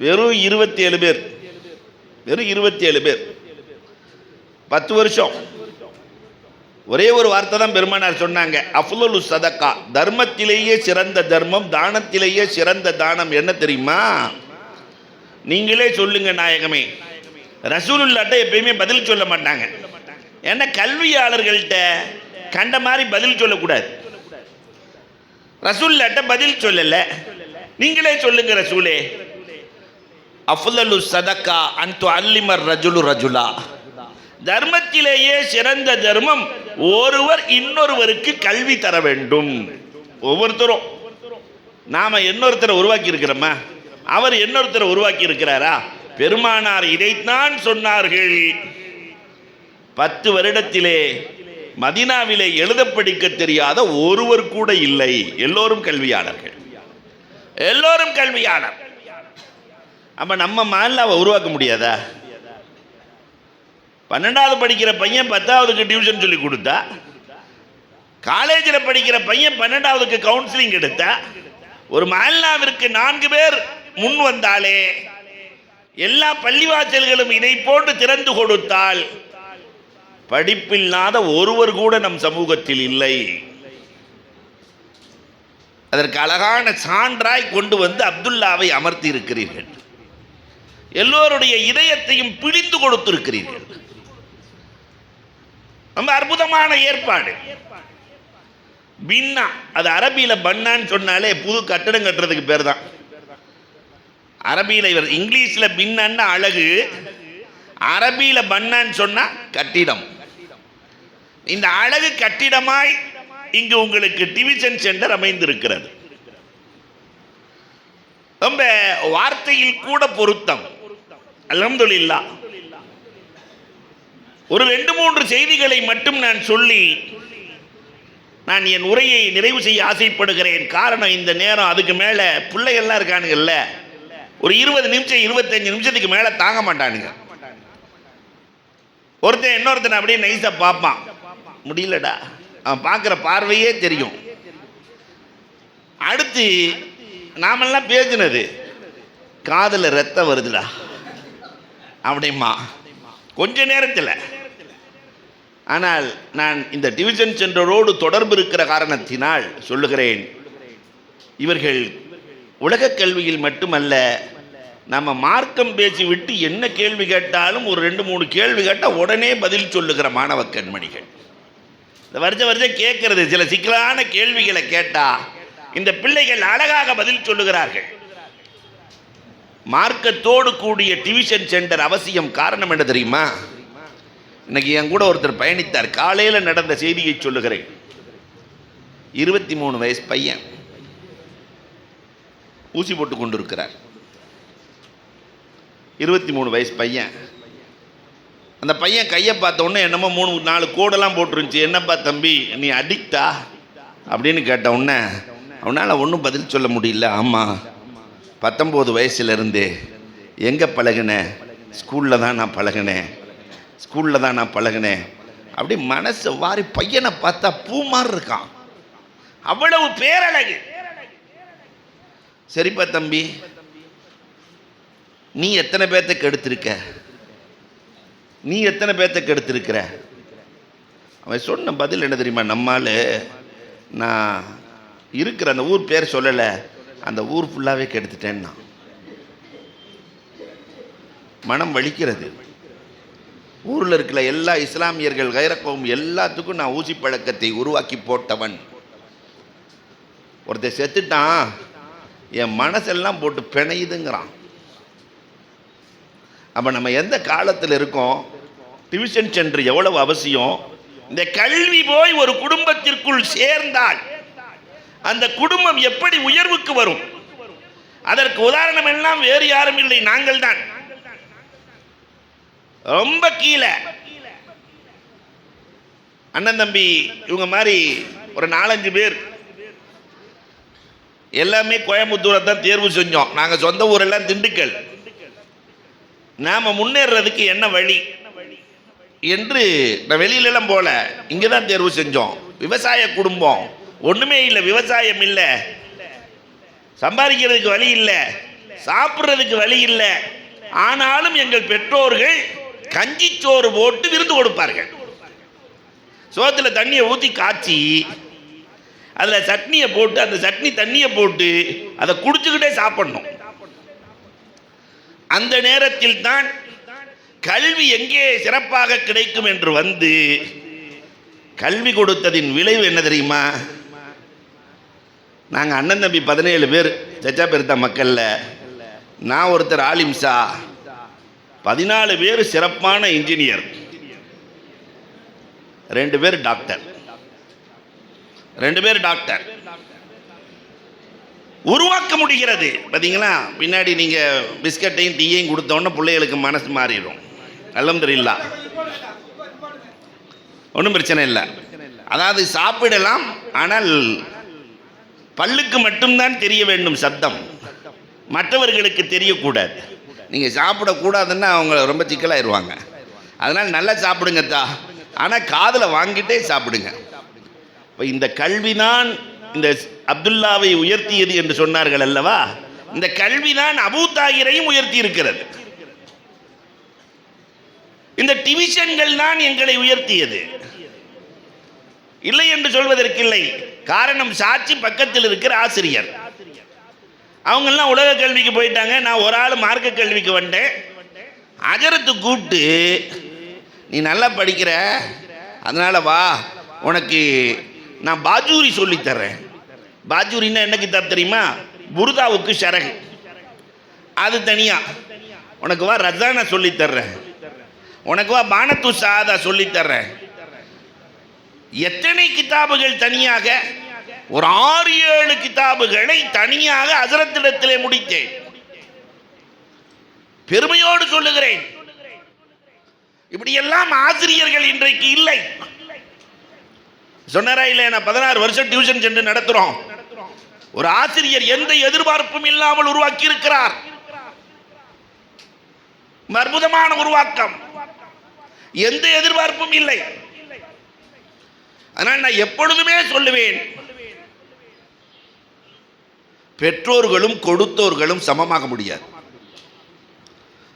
வெறும் 27 பேர், வெறும் 27 பேர். 10 வருஷம். ஒரே ஒரு வார்த்தை தான் பெருமானார் சொன்னாங்க, அஃலலு சதகா, தர்மத்திலேயே சிறந்த தர்மம், தானத்திலேயே சிறந்த தானம் என்ன தெரியுமா? நீங்களே சொல்லுங்க நாயகமே. ரசூலுல்லாஹ்ட்ட எப்பயுமே பதில் சொல்ல மாட்டாங்க. ஏன்னா கல்வியாளர்கள்ட்ட கண்ட மாதிரி பதில் சொல்லக்கூடாது. ரசூலுல்லாஹ்ட்ட பதில் சொல்லல, நீங்களே சொல்லுங்க ரசூலே. அஃலலு சதகா அன் துஅல்லிமர் ரஜுலு ரஜுலா, தர்மத்திலேயே சிறந்த தர்மம் ஒருவர் இன்னொருவருக்கு கல்வி தர வேண்டும். ஒவ்வொருத்தரும் நாம இன்னொருத்தரை உருவாக்கி இருக்கிறோமா, அவர் இன்னொருத்தரை உருவாக்கி இருக்கிறாரா? பெருமானார் இதைத்தான் சொன்னார்கள். 10 வருடத்திலே மதீனாவிலே எழுத படிக்க தெரியாத ஒருவர் கூட இல்லை. எல்லோரும் கல்வியாளர்கள், எல்லோரும் கல்வியாளர். அப்ப நம்ம மஹல்லாவை உருவாக்க முடியாதா? 12வது படிக்கிற பையன் 10வதுக்கு டியூஷன் சொல்லி கொடுத்தா, காலேஜில் படிக்கிற பையன் 12வதுக்கு கவுன்சிலிங் எடுத்தா, ஒரு மஹல்லாவிற்கு 4 பேர் முன் வந்தாலே, எல்லா பள்ளிவாசல்களும் இதை போன்று திறந்து கொடுத்தால், படிப்பில்லாத ஒருவர் கூட நம் சமூகத்தில் இல்லை. அதற்கு அழகான சான்றாய் கொண்டு வந்து அப்துல்லாவை அமர்த்தி இருக்கிறீர்கள். எல்லோருடைய இதயத்தையும் பிடித்து கொடுத்திருக்கிறீர்கள். ரொம்ப அற்புதமான ஏற்பாடு. பின்னா, அது அரபியில பன்னான்னு சொன்னாலே புது கட்டடம் கட்டுறதுக்கு பேர் தான். அரபியில இவர், இங்கிலீஷ்ல பின்னான்னா அழகு, அரபியில பன்னான்னு சொன்னா கட்டிடம். இந்த அழகு கட்டிடமாய் இங்கு உங்களுக்கு டிவிஷன் சென்டர் அமைந்திருக்கிறது. ரொம்ப வார்த்தையில் கூட பொருத்தம். அல்ஹம்துலில்லாஹ். ஒரு 2-3 செய்திகளை மட்டும் நான் சொல்லி நான் என் உரையை நிறைவு செய்ய ஆசைப்படுகிறேன். காரணம், இந்த நேரம் அதுக்கு மேல பிள்ளைகள்லாம் இருக்கானுங்கல்ல, ஒரு 20 நிமிஷம் 25 நிமிஷத்துக்கு மேல தாங்க மாட்டானுங்க. ஒருத்தன் இன்னொருத்தன் அப்படியே நைஸா பார்ப்பான், முடியலடா, அவன் பார்க்குற பார்வையே தெரியும். அடுத்து நாமெல்லாம் பேசினது காதில் ரத்தம் வருதுடா அப்படிமா கொஞ்ச நேரத்தில். ஆனால் நான் இந்த டிவிஷன் சென்டரோடு தொடர்பு இருக்கிற காரணத்தினால் சொல்லுகிறேன், இவர்கள் உலக கல்வியில் மட்டுமல்ல, நம்ம மார்க்கம் பேசி விட்டு என்ன கேள்வி கேட்டாலும் ஒரு 2-3 கேள்வி கேட்டால் உடனே பதில் சொல்லுகிற மாணவ கண்மணிகள். இந்த வருஷம் கேட்கறது சில சிக்கலான கேள்விகளை கேட்டால் இந்த பிள்ளைகள் அழகாக பதில் சொல்லுகிறார்கள். மார்க்கத்தோடு கூடிய டிவிஷன் சென்டர் அவசியம். காரணம் என்ன தெரியுமா? இன்னைக்கு என் கூட ஒருத்தர் பயணித்தார். காலையில் நடந்த செய்தியை சொல்லுகிறேன். 23 வயசு பையன் ஊசி போட்டு கொண்டிருக்கிறார். 23 வயசு பையன். அந்த பையன் கையை பார்த்த உடனே என்னமோ 3-4 கோடெல்லாம் போட்டுருந்துச்சு. என்னப்பா தம்பி நீ அடிக்டா அப்படின்னு கேட்ட உடனே அவனால் ஒன்றும் பதில் சொல்ல முடியல. ஆமாம், 19 வயசுலேருந்து எங்கே பழகினேன்? ஸ்கூலில் தான் நான் பழகினேன். அப்படி மனசு வாரி பையனை பார்த்தா பூ மாதிரி இருக்கான், அவ்வளவு பேரழகு. சரிப்பா தம்பி, நீ எத்தனை பேர்த்த கெடுத்திருக்கிற? அவன் சொன்ன பதில் என்ன தெரியுமா? நம்மால் நான் இருக்கிற அந்த ஊர் பேர் சொல்லலை, அந்த ஊர் ஃபுல்லாகவே கெடுத்துட்டேன்னா. மனம் வலிக்கிறது. ஊரில் இருக்கிற எல்லா இஸ்லாமியர்கள் கைரக்கவும் எல்லாத்துக்கும் நான் ஊசி பழக்கத்தை உருவாக்கி போட்டவன். ஒருத்தர் செத்துட்டான், என் மனசெல்லாம் போட்டு பிணையுதுங்கிறான். அப்போ நம்ம எந்த காலத்தில் இருக்கோம்? டிவிஷன் சென்டர் எவ்வளவு அவசியம். இந்த கல்வி போய் ஒரு குடும்பத்திற்குள் சேர்ந்தால் அந்த குடும்பம் எப்படி உயர்வுக்கு வரும்? அதற்கு உதாரணம் எல்லாம் வேறு யாரும் இல்லை, நாங்கள் தான். ரொம்ப கீழே அண்ணன் தம்பி இவங்க மாதிரி ஒரு 4-5 பேர் எல்லாமே கோயம்புத்தூரை தான் தேர்வு செஞ்சோம். நாங்கள் சொந்த ஊரெல்லாம் திண்டுக்கல். நாம் முன்னேறதுக்கு என்ன வழி என்று நான் வெளியிலலாம் போல, இங்கே தான் தேர்வு செஞ்சோம். விவசாய குடும்பம், ஒன்றுமே இல்லை, விவசாயம் இல்லை, சம்பாதிக்கிறதுக்கு வழி இல்லை, சாப்பிட்றதுக்கு வழி இல்லை. ஆனாலும் எங்கள் பெற்றோர்கள் கஞ்சிச்சோறு போட்டு விருந்து கொடுப்பார்கள். சோத்துல தண்ணியை ஊற்றி காய்ச்சி அதில் சட்னியை போட்டு, அந்த சட்னி தண்ணியை போட்டு அதை குடிச்சுக்கிட்டே சாப்பிடணும். அந்த நேரத்தில் தான் கல்வி எங்கே சிறப்பாக கிடைக்கும் என்று வந்து கல்வி கொடுத்ததின் விளைவு என்ன தெரியுமா? நாங்கள் அண்ணன் தம்பி 17 பேர் சச்சா பெருத்தா மக்களில், நான் ஒருத்தர் ஆலிம்சா, 14 பேர் சிறப்பான இன்ஜினியர், 2 பேர் டாக்டர். உருவாக்க முடிகிறது. பார்த்தீங்களா? பின்னாடி நீங்கள் பிஸ்கட்டையும் டீயையும் கொடுத்தோன்னே பிள்ளைகளுக்கு மனசு மாறிடும். அல்ஹம்துலில்லாஹ், ஒன்றும் பிரச்சனை இல்லை. அதாவது சாப்பிடலாம், ஆனால் பல்லுக்கு மட்டும்தான் தெரிய வேண்டும் சப்தம், மற்றவர்களுக்கு தெரியக்கூடாது. நீங்கள் சாப்பிடக்கூடாதுன்னா அவங்க ரொம்ப சிக்கலாயிருவாங்க. அதனால் நல்லா சாப்பிடுங்கத்தா, ஆனால் காதில் வாங்கிட்டே சாப்பிடுங்க. இப்போ இந்த கல்விதான் இந்த அப்துல்லாவை உயர்த்தியது என்று சொன்னார்கள் அல்லவா? இந்த கல்விதான் அபூ தாகிரையும் உயர்த்தி இருக்கிறது. இந்த டிவிஷன்கள் தான் எங்களை உயர்த்தியது, இல்லை என்று சொல்வதற்கில்லை. காரணம் சாட்சி பக்கத்தில் இருக்கிற ஆசிரியர். அவங்கெல்லாம் உலக கல்விக்கு போயிட்டாங்க, நான் ஒரு ஆள் மார்க்க கல்விக்கு வந்தேன். அஜரத்து கூப்பிட்டு, நீ நல்லா படிக்கிற, அதனால வா, உனக்கு நான் பாஜூரி சொல்லித்தர்றேன். பாஜூரின்னா என்ன கிதாப் தெரியுமா? புருதாவுக்கு ஷரஹ், அது தனியா. உனக்கு வா ரஜானா சொல்லித்தர்றேன், உனக்கு வா பானத்து சாதா சொல்லித்தர்றேன். எத்தனை கிதாபுகள் தனியாக, ஒரு 6-7 கிதாபுகளை தனியாக ஹஜரத்திடத்திலே முடித்தேன். பெருமையோடு சொல்லுகிறேன். இப்படியெல்லாம் ஆசிரியர்கள் இன்றைக்கு இல்லை. சொன்னாரா இல்லையா? நான் 16 வருஷம் டியூஷன் சென்று நடத்துறோம். ஒரு ஆசிரியர் எந்த எதிர்பார்ப்பும் இல்லாமல் உருவாக்கி இருக்கிறார். அற்புதமான உருவாக்கம், எந்த எதிர்பார்ப்பும் இல்லை. அதனால் நான் எப்பொழுதுமே சொல்லுவேன், பெற்றோர்களும் கொடுத்தோர்களும் சமமாக முடியாது.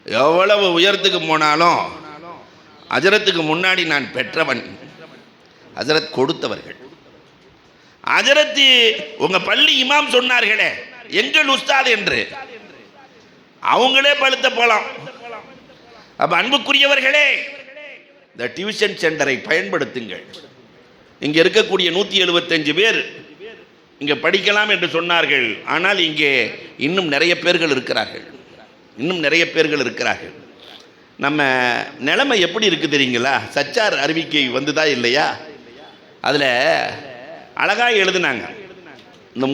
எவ்வளவு உயரத்துக்கு போனாலும் ஹஜரத்துக்கு முன்னாடி நான் பெற்றவன், ஹஜரத் கொடுத்தவர்கள். ஹஜரத் உங்க பள்ளி இமாம் சொன்னார்களே எங்கள் உஸ்தாத் என்று, அவங்களே பழுத்த போலாம். அப்ப அன்புக்குரியவர்களே, இந்த டியூஷன் சென்டரை பயன்படுத்துங்கள். இங்க இருக்கக்கூடிய 175 பேர் இங்க படிக்கலாம் என்று சொன்னார்கள். ஆனால் இங்கே இன்னும் நிறைய பேர்கள் இருக்கிறார்கள். நம்ம நிலைமை எப்படி இருக்கு தெரியுங்களா? சச்சார் அறிவிக்கை வந்துதா இல்லையா? அதுல அழகா எழுதுனாங்க. இந்த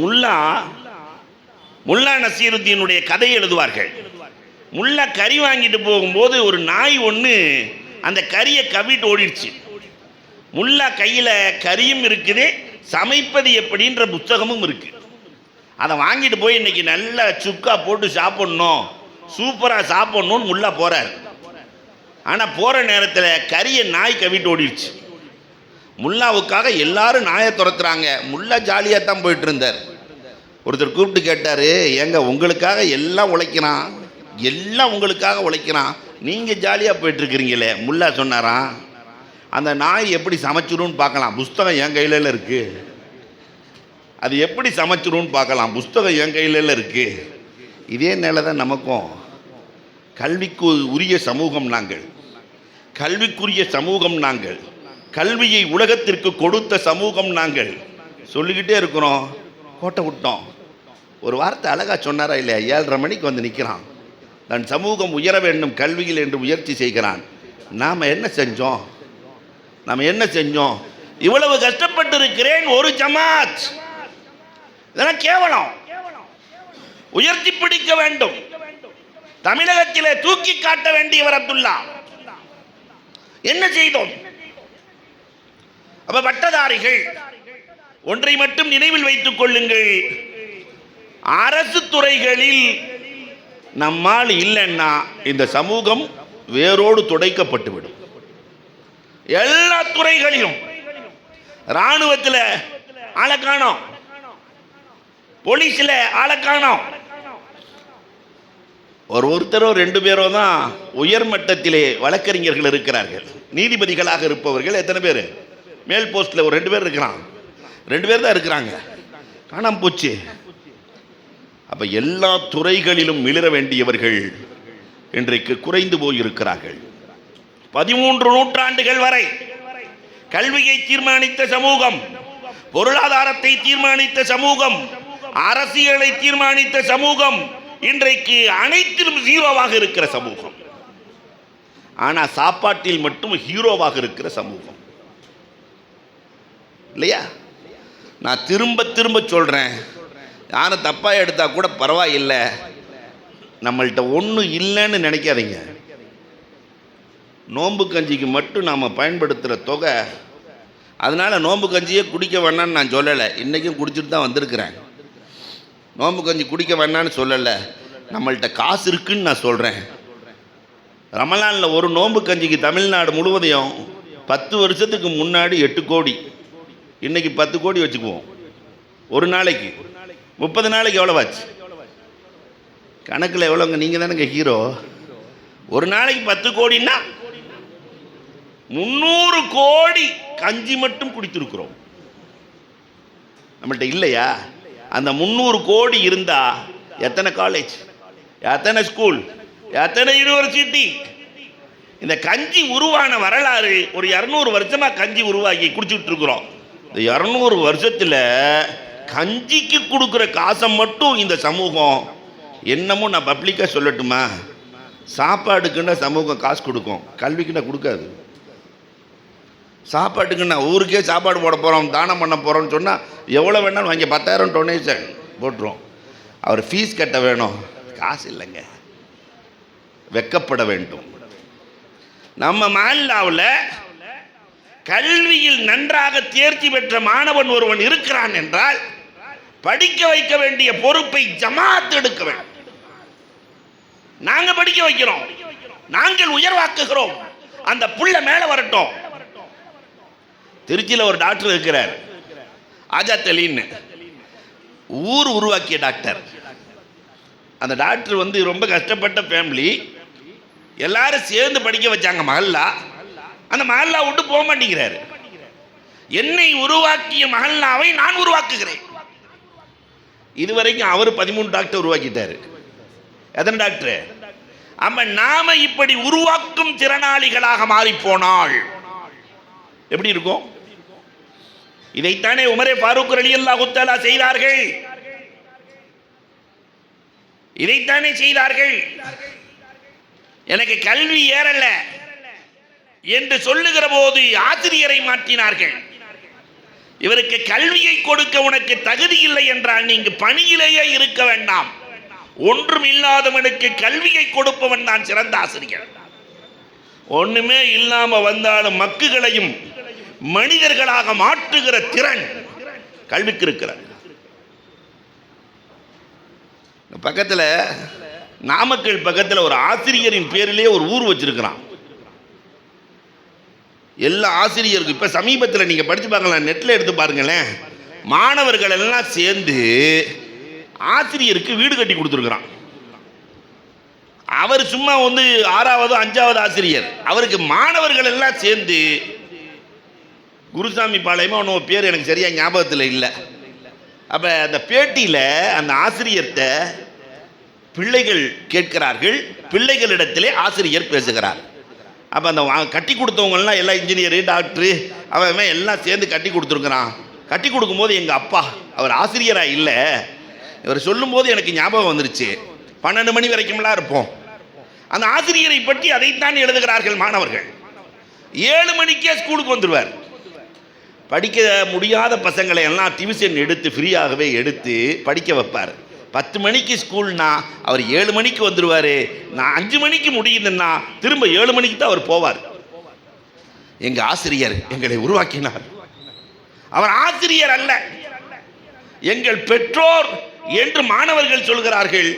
முல்லா நசீருத்தீனுடைய கதையை எழுதுவார்கள். முல்லா கறி வாங்கிட்டு போகும்போது ஒரு நாய் ஒன்று அந்த கறியை கவிட்டு ஓடிடுச்சு. முல்லா கையில் கறியும் இருக்குது, சமைப்பது எப்படின்ற புத்தகமும் இருக்கு. அதை வாங்கிட்டு போய் இன்னைக்கு நல்லா சுக்கா போட்டு சாப்பிடணும், சூப்பராக சாப்பிடணும்னு முல்லா போறார். ஆனால் போகிற நேரத்தில் கறியை நாய் கவிட்டு ஓடிடுச்சு. முல்லாவுக்காக எல்லாரும் நாயை துரத்துறாங்க. முல்லா ஜாலியாக தான் போயிட்டு இருந்தார். ஒருத்தர் கூப்பிட்டு கேட்டார், ஏங்க உங்களுக்காக எல்லாம் உழைக்கிறான், நீங்கள் ஜாலியாக போயிட்டுருக்கிறீங்களே. முல்லா சொன்னாராம், அந்த நாய் எப்படி சமைச்சிரும்னு பார்க்கலாம், புஸ்தகம் என் கையில இருக்கு. அது எப்படி சமைச்சிரும்னு பார்க்கலாம், புஸ்தகம் என் கையில இருக்கு. இதே நிலை தான் நமக்கும். கல்விக்கு உரிய சமூகம் நாங்கள், கல்விக்குரிய சமூகம் நாங்கள், கல்வியை உலகத்திற்கு கொடுத்த சமூகம் நாங்கள். சொல்லிக்கிட்டே இருக்கிறோம், கோட்டை விட்டோம். ஒரு வார்த்தை அழகா சொன்னாரா இல்லையா? 7:30 மணிக்கு வந்து நிற்கிறான், தன் சமூகம் உயர வேண்டும் கல்வியில் என்று முயற்சி செய்கிறான். நாம் என்ன செஞ்சோம்? இவ்வளவு கஷ்டப்பட்டு இருக்கிறேன், ஒரு ஜமாத். இதெல்லாம் கேவலம். உயர்த்தி பிடிக்க வேண்டும். தமிழகத்திலே தூக்கி காட்ட வேண்டியவர் அப்துல்லா. என்ன செய்தோம்? அப்ப பட்டதாரிகள் ஒன்றை மட்டும் நினைவில் வைத்துக் கொள்ளுங்கள், அரசு துறைகளில் நம்மால் இல்லைன்னா இந்த சமூகம் வேரோடு துடைக்கப்பட்டுவிடும். எல்லா துறைகளிலும், இராணுவத்தில் ஆளை காணோம், போலீஸ்ல ஆளை காணோம். ஒருத்தரோ 2 பேரோ தான் உயர்மட்டத்திலே வழக்கறிஞர்கள் இருக்கிறார்கள். நீதிபதிகளாக இருப்பவர்கள் எத்தனை பேர்? மேல் போஸ்ட்ல ஒரு 2 பேர் இருக்கிறான், 2 பேர் தான் இருக்கிறாங்க, காணாம போச்சு. அப்ப எல்லா துறைகளிலும் மிளிர வேண்டியவர்கள் இன்றைக்கு குறைந்து போயிருக்கிறார்கள். 13 நூற்றாண்டுகள் வரை கல்வியை தீர்மானித்த சமூகம், பொருளாதாரத்தை தீர்மானித்த சமூகம், அரசியலை தீர்மானித்த சமூகம் இன்றைக்கு அனைத்திலும் ஹீரோவாக இருக்கிற சமூகம். ஆனா சாப்பாட்டில் மட்டும் ஹீரோவாக இருக்கிற சமூகம் இல்லையா? நான் திரும்ப சொல்றேன், யாரும் தப்பா எடுத்தா கூட பரவாயில்லை, நம்மள்கிட்ட ஒன்றும் இல்லைன்னு நினைக்காதீங்க. நோன்பு கஞ்சிக்கு மட்டும் நாம் பயன்படுத்துகிற தொகை, அதனால் நோன்பு கஞ்சியே குடிக்க வேணான்னு நான் சொல்லலை, இன்றைக்கும் குடிச்சிட்டு தான் வந்திருக்கிறேன். நோன்பு கஞ்சி குடிக்க வேணான்னு சொல்லலை, நம்மள்கிட்ட காசு இருக்குன்னு நான் சொல்கிறேன். ரமலானில் ஒரு நோன்பு கஞ்சிக்கு தமிழ்நாடு முழுவதையும் 10 வருஷத்துக்கு முன்னாடி 8 கோடி, இன்றைக்கி 10 கோடி வச்சுக்குவோம். ஒரு நாளைக்கு 30 நாளைக்கு எவ்வளோவாச்சு? கணக்கில் எவ்வளோங்க? நீங்கள் தானேங்க ஹீரோ. ஒரு நாளைக்கு 10 கோடின்னா 300 கோடி கஞ்சி மட்டும் குடித்திருக்கிறோம். நம்மள்கிட்ட இல்லையா? அந்த 300 கோடி இருந்தா எத்தனை காலேஜ், எத்தனை ஸ்கூல், எத்தனை யூனிவர்சிட்டி? இந்த கஞ்சி உருவான வரலாறு ஒரு 200 வருஷமா கஞ்சி உருவாக்கி குடிச்சுட்டு இருக்கிறோம். இந்த 200 வருஷத்துல கஞ்சிக்கு கொடுக்குற காசை மட்டும் இந்த சமூகம், என்னமோ நான் பப்ளிக்கா சொல்லட்டுமா, சாப்பாடுக்குன்னா சமூகம் காசு கொடுக்கும், கல்விக்குன்னா கொடுக்காது. சாப்பாட்டுக்குன்னா ஊருக்கே சாப்பாடு போட போகிறோம், தானம் பண்ண போகிறோம்னு சொன்னால் எவ்வளோ வேணாலும் வாங்கி 10,000 டொனேஷன் போட்டுரும். அவர் ஃபீஸ் கட்ட வேணும், காசு இல்லைங்க, வெக்கப்பட வேண்டும். நம்ம மஹல்லாவில் கல்வியில் நன்றாக தேர்ச்சி பெற்ற மாணவன் ஒருவன் இருக்கிறான் என்றால் படிக்க வைக்க வேண்டிய பொறுப்பை ஜமாத் எடுக்க வேண்டும். நாங்க படிக்க வைக்கிறோம், நாங்கள் உயர்வாக்குகிறோம், அந்த புள்ள மேல வரட்டும். திருச்சியில் ஒரு டாக்டர் இருக்கிறார், ஆஜாத் அலின்னு. ஊர் உருவாக்கிய டாக்டர். அந்த டாக்டர் வந்து ரொம்ப கஷ்டப்பட்ட ஃபேமிலி, எல்லாரும் சேர்ந்து படிக்க வச்சாங்க மஹல்லா. அந்த மஹல்லா விட்டு போக மாட்டேங்கிறாரு. என்னை உருவாக்கிய மஹல்லாவை நான் உருவாக்குகிறேன். இதுவரைக்கும் அவர் 13 டாக்டர் உருவாக்கிட்டாரு. எத்தனை டாக்டர்? அப்ப நாம இப்படி உருவாக்கும் திறனாளிகளாக மாறி போனால் எப்படி இருக்கும்? இதைத்தானே உமரே ஃபாரூக் ரலியல்லாஹு தஆலா செய்தார்கள். இதைத்தானே செய்தார்கள். எனக்கு கல்வி ஏறல என்று சொல்லுகிற போது ஆசிரியரை மாற்றினார்கள். இவருக்கு கல்வியை கொடுக்க உனக்கு தகுதி இல்லை என்றால் நீங்க பணியிலேயே இருக்க வேண்டாம். ஒன்றும் இல்லாதவனுக்கு கல்வியை கொடுப்பவன் தான் சிறந்த ஆசிரியர். ஒண்ணுமே இல்லாம வந்தாலும் மக்குகளையும் மனிதர்களாக மாற்றுகிற திறன் கல்விக்கு இருக்கிறார். பக்கத்துல நாமக்கல் பக்கத்துல ஒரு ஆசிரியரின் பேரிலே ஒரு ஊர் வச்சிருக்கிறான். எல்லா ஆசிரியருக்கும் இப்ப சமீபத்தில் நீங்க படிச்சு பார்க்கலாம், நெட்ல எடுத்து பாருங்களேன். மாணவர்கள் எல்லாம் சேர்ந்து ஆசிரியருக்கு வீடு கட்டி கொடுத்துருக்கிறான். அவர் சும்மா வந்து 6வது 5வது ஆசிரியர், அவருக்கு மாணவர்கள் எல்லாம் சேர்ந்து குருசாமி பாளையமா ஒன்று பேர் எனக்கு சரியா ஞாபகத்தில் இல்லை. அப்ப அந்த பேட்டியில அந்த ஆசிரியர்கிட்ட பிள்ளைகள் கேட்கிறார்கள், பிள்ளைகளிடத்திலே ஆசிரியர் பேசுகிறார். அப்போ அந்த கட்டி கொடுத்தவங்கலாம் எல்லாம் இன்ஜினியரு டாக்டரு அவன் எல்லாம் சேர்ந்து கட்டி கொடுத்துருக்குறான். கட்டி கொடுக்கும்போது எங்கள் அப்பா அவர் ஆசிரியராக இல்லை, இவர் சொல்லும்போது எனக்கு ஞாபகம் வந்துருச்சு. 12 மணி வரைக்கும்லாம் இருப்போம். அந்த ஆசிரியரை பற்றி அதைத்தான் எழுதுகிறார்கள் மாணவர்கள். 7 மணிக்கே ஸ்கூலுக்கு வந்துடுவார். படிக்க முடியாத பசங்களை எல்லாம் டியூஷன் எடுத்து ஃப்ரீயாகவே எடுத்து படிக்க வைப்பார். 10 மணிக்கு ஸ்கூல்னா அவர் 7 மணிக்கு வந்துடுவார். நான் 5 மணிக்கு முடியுதுன்னா திரும்ப 7 மணிக்கு தான் அவர் போவார். எங்கள் ஆசிரியர் எங்களை உருவாக்கினார். அவர் ஆசிரியர் அல்ல, எங்கள் பெற்றோர் என்று மாணவர்கள் சொல்கிறார்கள்.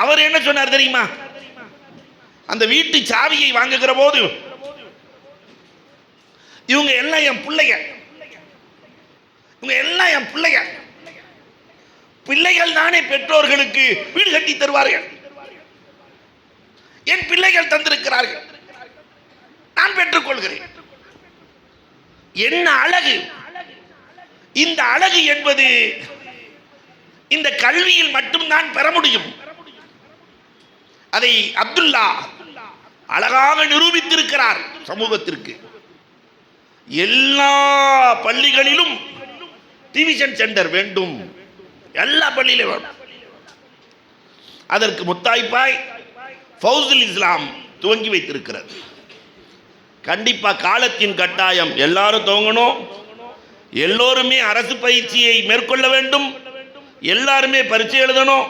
அவர் என்ன சொன்னார் தெரியுமா? அந்த வீட்டு சாவியை வாங்குகிற போது இவங்க எல்லாம் என் பிள்ளைங்க, இவங்க எல்லாம் என் பிள்ளைங்க, பிள்ளைகள் தானே பெற்றோர்களுக்கு வீடு கட்டி தருவார்கள். என் பிள்ளைகள் தந்திருக்கிறார்கள், நான் பெற்றுக்கொள்கிறேன். என்ன அழகு! இந்த அழகு என்பது இந்த கல்வியில் மட்டும்தான் பெற முடியும். அதை அப்துல்லா அழகாக நிரூபித்திருக்கிறார் சமூகத்திற்கு. எல்லா பள்ளிகளிலும் டிவிஷன் சென்டர் வேண்டும், எல்லா பள்ளியிலும் வேண்டும். அதற்கு முத்தாய்ப்பாய் ஃபௌசுல் இஸ்லாம் துவங்கி வைத்திருக்கிறது. கண்டிப்பா காலத்தின் கட்டாயம், எல்லாரும் துவங்கணும், எல்லோருமே அரசு பயிற்சியை மேற்கொள்ள வேண்டும், எல்லாருமே பரீட்சை எழுதணும்,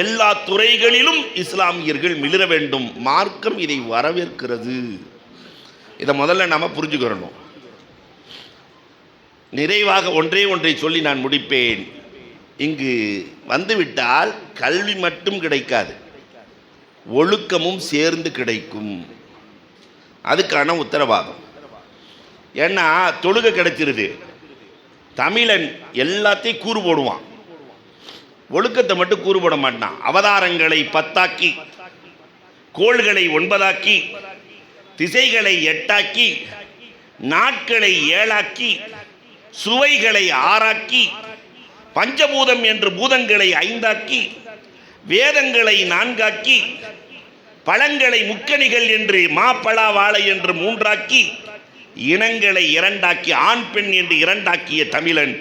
எல்லா துறைகளிலும் இஸ்லாமியர்கள் மிளிர வேண்டும். மார்க்கம் இதை வரவேற்கிறது. இதை முதல்ல நாம புரிஞ்சுக்கிறணும். நிறைவாக ஒன்றை சொல்லி நான் முடிப்பேன். இங்கு வந்துவிட்டால் கல்வி மட்டும் கிடைக்காது, ஒழுக்கமும் சேர்ந்து கிடைக்கும். அதுக்கான உத்தரவாதம். ஏன்னா தொழுகை கிடைச்சிருது, தமிழன் எல்லாத்தையும் கூறு போடுவான், ஒழுக்கத்தை மட்டும் கூறு போட மாட்டான். அவதாரங்களை 10ஆக்கி, கோள்களை 9ஆக்கி, திசைகளை 8ஆக்கி, நாட்களை 7ஆக்கி, சுவைகளை 6ஆக்கி, பஞ்சபூதம் என்று பூதங்களை 5ஆக்கி, வேதங்களை 4ஆக்கி, பழங்களை முக்கணிகள் என்று மாப்பழா வாழை என்று 3ஆக்கி, இனங்களை 2ஆக்கி, ஆண் பெண் என்று 2ஆக்கிய தமிழன்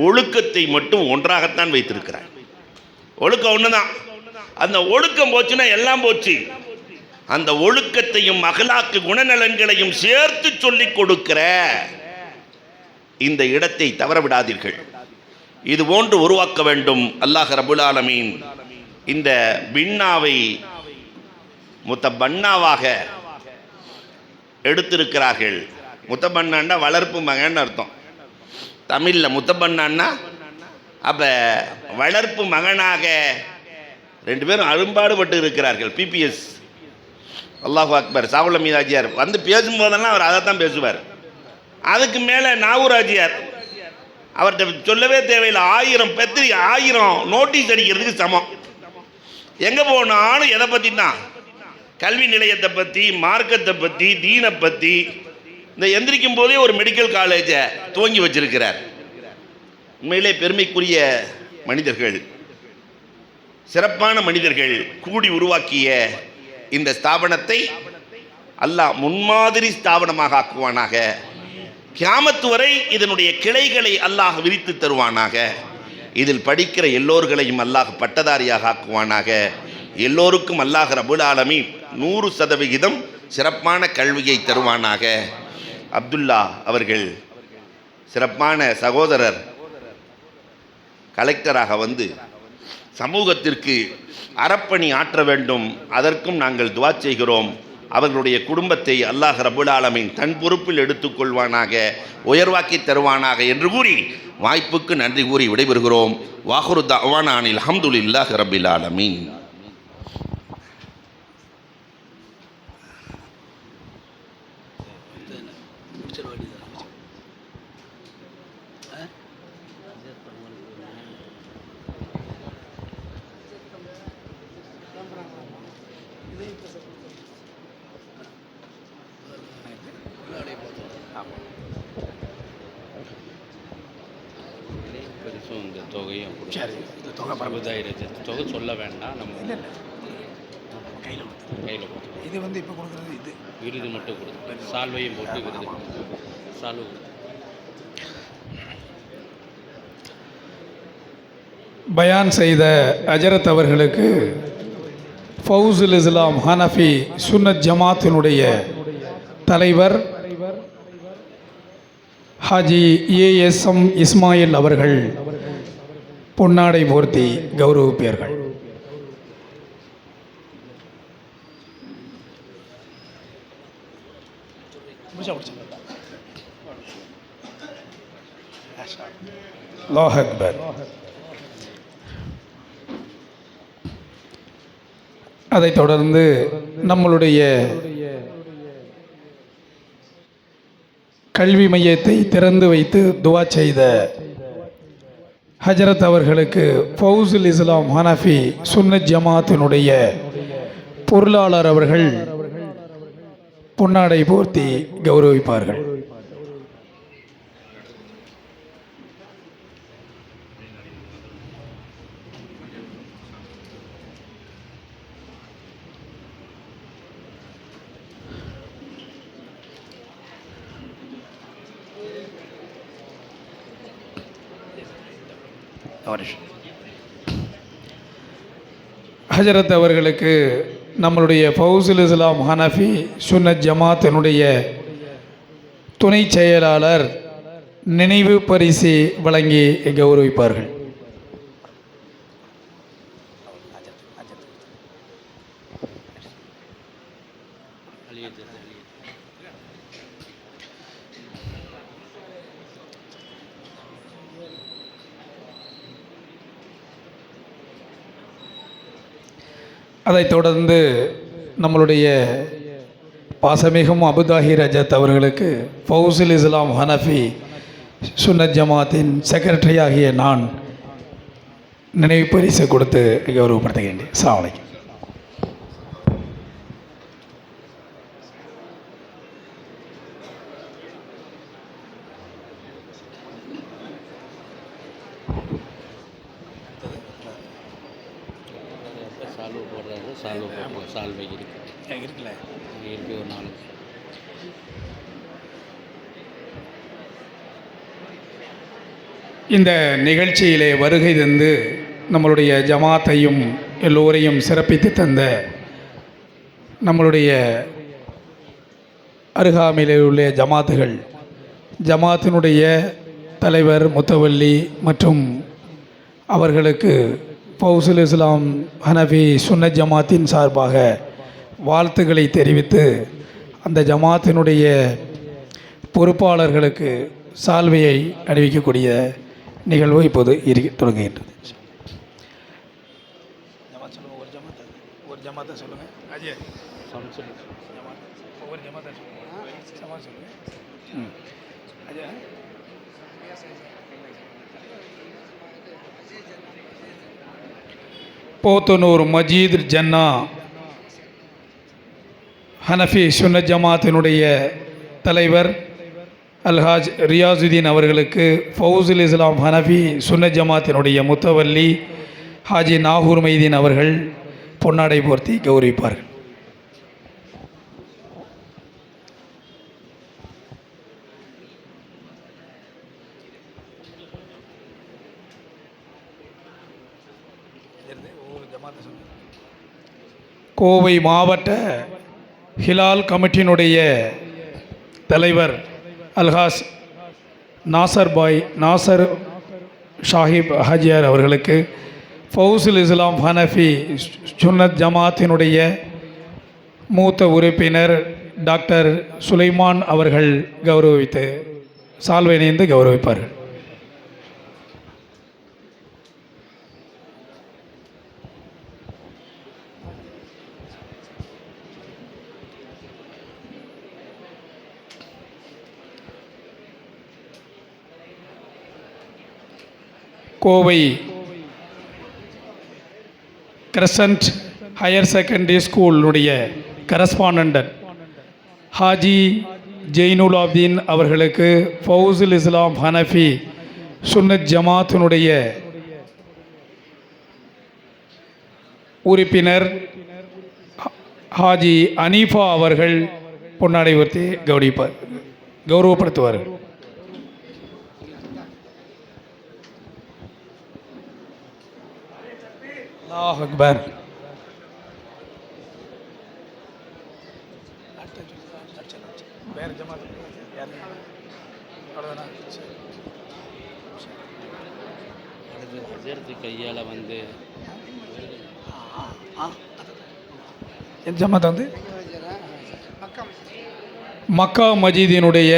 ஒழுக்கத்தை மட்டும் ஒன்றாகத்தான் வைத்திருக்கிறார். ஒழுக்கம் ஒண்ணுதான். அந்த ஒழுக்கம் போச்சுன்னா எல்லாம் போச்சு. அந்த ஒழுக்கத்தையும் அகலாக்கு குணநலன்களையும் சேர்த்து சொல்லிக் கொடுக்கிற இந்த இடத்தை தவற விடாதீர்கள். இது போன்று உருவாக்க வேண்டும். அல்லாஹ் ரபுல் ஆலமீன் இந்த பின்னாவை முத்தபன்னாவாக எடுத்திருக்கிறார்கள். முத்தபன்னான்னா வளர்ப்பு மகன் அர்த்தம் தமிழில். முத்தபன்னான்னா அப்ப வளர்ப்பு மகனாக 2 பேரும் அரும்பாடுபட்டு இருக்கிறார்கள். பிபிஎஸ் அல்லாஹு அக்பர் சாவுல் மீதாஜியார் வந்து பேசும்போதெல்லாம் அவர் அதை தான் பேசுவார். அதுக்கு மேலே நாவூராஜியார் அவர்கிட்ட சொல்லவே தேவையில்லை. 1000 பத்திரிகை 1000 நோட்டீஸ் அடிக்கிறதுக்கு சமம். எங்கே போனாலும் எதை பற்றினா கல்வி நிலையத்தை பற்றி, மார்க்கத்தை பற்றி, தீனை பற்றி. இந்த எந்திரிக்கும் போதே ஒரு மெடிக்கல் காலேஜை துவங்கி வச்சிருக்கிறார். உண்மையிலே பெருமைக்குரிய மனிதர்கள், சிறப்பான மனிதர்கள் கூடி உருவாக்கிய இந்த ஸ்தாபனத்தை அல்லாஹ் முன்மாதிரி ஸ்தாபனமாக ஆக்குவானாக. கியாமத்து வரை இதனுடைய கிளைகளை அல்லாஹ் விரித்து தருவானாக. இதில் படிக்கிற எல்லோர்களையும் அல்லாஹ் பட்டதாரியாக ஆக்குவானாக. எல்லோருக்கும் அல்லாஹ் ரபுல் ஆலமீன் 100% சிறப்பான கல்வியை தருவானாக. அப்துல்லா அவர்கள் சிறப்பான சகோதரர் கலெக்டராக வந்து சமூகத்திற்கு அறப்பணி ஆற்ற வேண்டும். அதற்கும் நாங்கள் துவா செய்கிறோம். அவர்களுடைய குடும்பத்தை அல்லாஹ் ரபுல் ஆலமீன் தன் பொறுப்பில் எடுத்துக்கொள்வானாக, உயர்வாக்கி தருவானாக என்று கூறி வாய்ப்புக்கு நன்றி கூறி விடைபெறுகிறோம். வாஹுரு தஅவானா அனில் ஹம்துலில்லாஹி ரப்பில் ஆலமீன். இந்த தொகையும் தொகை சொல்ல வேண்டாம். நம்ம கையில் இது வந்து இப்போ கொடுக்குறது இது விருது மட்டும் கொடுத்து சால்வையும் போட்டு விருது சால்வை கொடுத்து. பயான் செய்த அஜரத் அவர்களுக்கு ஃபவுசுல் இஸ்லாம் ஹனஃபி சுன்னத் ஜமாத்தினுடைய தலைவர் ஹாஜி ஏஎஸ்எம் இஸ்மாயில் அவர்கள் பொன்னாடை போர்த்தி கௌரவிப்பார்கள். அல்லாஹ் அக்பர். அதைத் தொடர்ந்து நம்மளுடைய கல்வி மையத்தை திறந்து வைத்து துவா செய்த ஹஜரத் அவர்களுக்கு ஃபவுசுல் இஸ்லாம் ஹனஃபி சுன்னத் ஜமாத்தினுடைய பொருளாளர் அவர்கள் பொன்னாடை போர்த்தி கௌரவிப்பார்கள். ஹஜரத் அவர்களுக்கு நம்மளுடைய ஃபவுசுல் இஸ்லாம் ஹனஃபி சுன்னத் ஜமாத்தினுடைய துணை செயலாளர் நினைவு பரிசு வழங்கி கௌரவிப்பார்கள். அதைத் தொடர்ந்து நம்மளுடைய பாசமிகும் அபுதாஹிர் அஜத் அவர்களுக்கு ஃபவுசுல் இஸ்லாம் ஹனஃபி சுன்னத் ஜமாத்தின் செக்ரட்டரி ஆகிய நான் நினைவு பரிசு கொடுத்து கௌரவப்படுத்துகின்றேன். அஸ்ஸலாமு அலைக்கும். சால்வை போடுறாரு. சால்வை போட்டு சால்வை இருக்குல்ல இருக்கு ஒரு 4. இந்த நிகழ்ச்சியிலே வருகை தந்து நம்மளுடைய ஜமாத்தையும் எல்லோரையும் சிறப்பித்து தந்த நம்மளுடைய அருகாமையில் உள்ள ஜமாத்துகள், ஜமாத்தினுடைய தலைவர் முத்தவல்லி மற்றும் அவர்களுக்கு ஃபவுசுல் இஸ்லாம் ஹனஃபி சுன்னத் ஜமாத்தின் சார்பாக வாழ்த்துக்களை தெரிவித்து அந்த ஜமாத்தினுடைய பொறுப்பாளர்களுக்கு சால்வையை அணிவிக்கக்கூடிய நிகழ்வு இப்போது தொடங்குகின்றது. ஒரு ஜமாத்தை சொல்லுங்கள். அஜய் ஒவ்வொரு ஜமாத்தை சொல்லுங்கள். அஜய் போத்தனூர் மஜீத் ஜன்னா ஹனஃபி சுன்னத் ஜமாத்தினுடைய தலைவர் அல்ஹாஜ் ரியாசுதீன் அவர்களுக்கு ஃபவுசுல் இஸ்லாம் ஹனஃபி சுன்னத் ஜமாத்தினுடைய முத்தவல்லி ஹாஜி நாகூர் மைதீன் அவர்கள் பொன்னாடை போர்த்தி கௌரவிப்பார்கள். கோவை மாவட்ட ஹிலால் கமிட்டியினுடைய தலைவர் அல்ஹாஸ் நாசர் ஷாஹிப் ஹாஜியார் அவர்களுக்கு ஃபவுசுல் இஸ்லாம் ஹனஃபி சுன்னத் ஜமாத்தினுடைய மூத்த உறுப்பினர் டாக்டர் சுலைமான் அவர்கள் கௌரவித்து சால்வை இணைந்து கௌரவிப்பார்கள். கோவை கிரசன்ட் ஹையர் செகண்டரி ஸ்கூலுடைய கரஸ்பாண்டன்ட் ஹாஜி ஜெயினுல் ஆப்தீன் அவர்களுக்கு ஃபவுசுல் இஸ்லாம் ஹனஃபி சுன்னத் ஜமாத்தினுடைய உறுப்பினர் ஹாஜி அனீஃபா அவர்கள் பொன்னாடை உயர்த்தி கௌரவப்படுத்துவார்கள். அல்லாஹ் அக்பர். ஹஜரத்து கையால் வந்து ஜமாத் வந்து மக்கா மஜீதினுடைய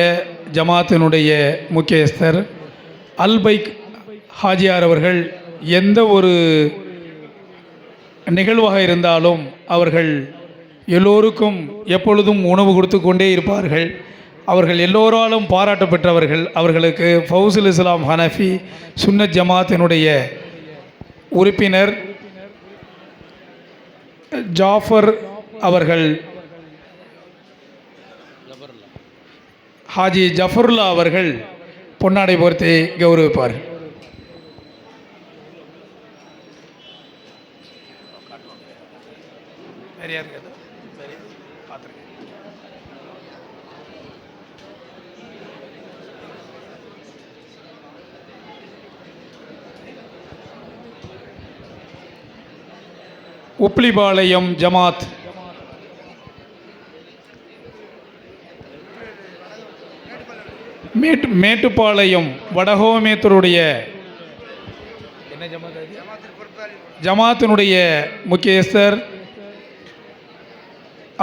ஜமாத்தினுடைய முக்கியஸ்தர் அல்பைக் ஹாஜியார் அவர்கள் எந்த ஒரு நிகழ்வாக இருந்தாலும் அவர்கள் எல்லோருக்கும் எப்பொழுதும் உணவு கொடுத்து கொண்டே இருப்பார்கள். அவர்கள் எல்லோராலும் பாராட்ட பெற்றவர்கள். அவர்களுக்கு ஃபவுசுல் இஸ்லாம் ஹனஃபி சுன்னத் ஜமாத்தினுடைய உறுப்பினர் ஜாஃபர் அவர்கள் ஹாஜி ஜஃபருல்லா அவர்கள் பொன்னாடை போர்த்தி கௌரவிப்பார்கள். உப்ளிபாளையம் ஜமாத் மேட்டுப்பாளையம் வடகோமேத்தருடைய ஜமாத்தினுடைய முக்கியஸ்தர்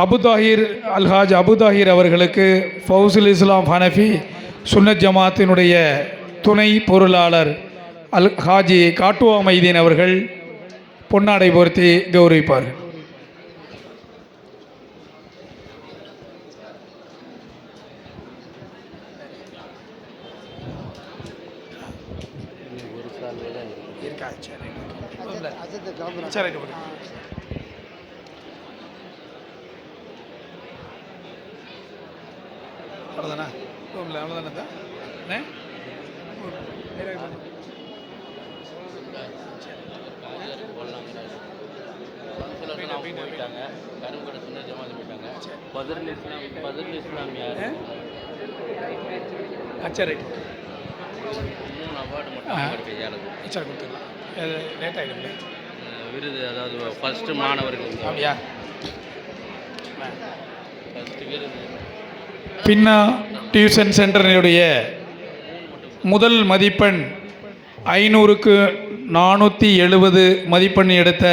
அபுதாஹிர் அல்ஹாஜ் அபுதாஹிர் அவர்களுக்கு ஃபவுசுல் இஸ்லாம் ஹனஃபி சுன்னத் ஜமாத்தினுடைய துணை பொருளாளர் ஹாஜி காட்டுவா மைதீன் அவர்கள் பொன்னாடை போர்த்தி கௌரவிப்பார்கள். போயிட்டாங்க கரும்புகடை சுன்ன ஜமாத் போயிட்டாங்க. பதருல் இஸ்லாம் யார்? இன்னும் அவார்டு மட்டும் கையாளுது. லேட் ஆகிடுங்க விருது, அதாவது ஃபர்ஸ்ட் மாணவர்கள். அப்படியா? ஃபர்ஸ்ட் விருது பின்னா டியூஷன் சென்டரினுடைய முதல் மதிப்பெண் 500க்கு 470 மதிப்பெண் எடுத்த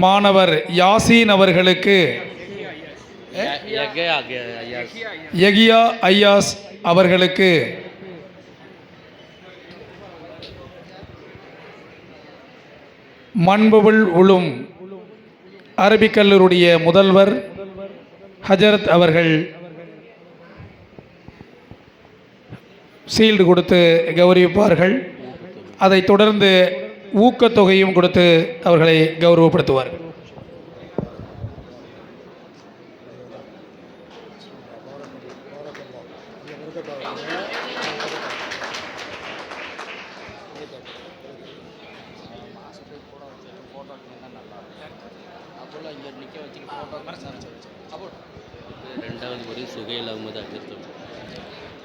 மாணவர் யாசீன் அவர்களுக்கு யகியா ஐயாஸ் அவர்களுக்கு மண்புல் உளும் அரபிக் கல்லூரிய முதல்வர் ஹஜரத் அவர்கள் சீல்டு கொடுத்து கௌரவிப்பார்கள். அதைத் தொடர்ந்து ஊக்கத்தொகையும் கொடுத்து அவர்களை கௌரவப்படுத்துவார்கள். ரெண்டாவது முறை சுகைல் அகமது அஜர்த்தோடு.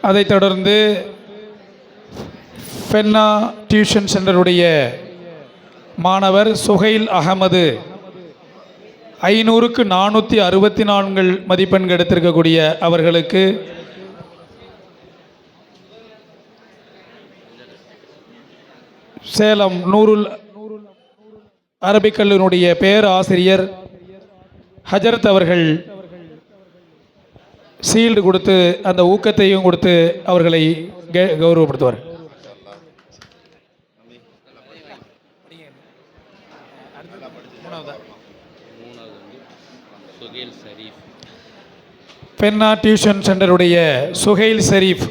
அதைத் தொடர்ந்து பென்னா டியூஷன் சென்டருடைய மாணவர் சுகைல் அகமது 500க்கு 464 மதிப்பெண்கள் எடுத்திருக்கக்கூடிய அவர்களுக்கு சேலம் நூருல் அரபிக் கல்லூரியினுடைய பேராசிரியர் ஹஜரத் அவர்கள் சீல்டு கொடுத்து அந்த ஊக்கத்தையும் கொடுத்து அவர்களை கௌரவப்படுத்துவார். சுகைல் ஷரீஃப். பென்னா டியூஷன் சென்டருடைய சுகைல் ஷரீஃப்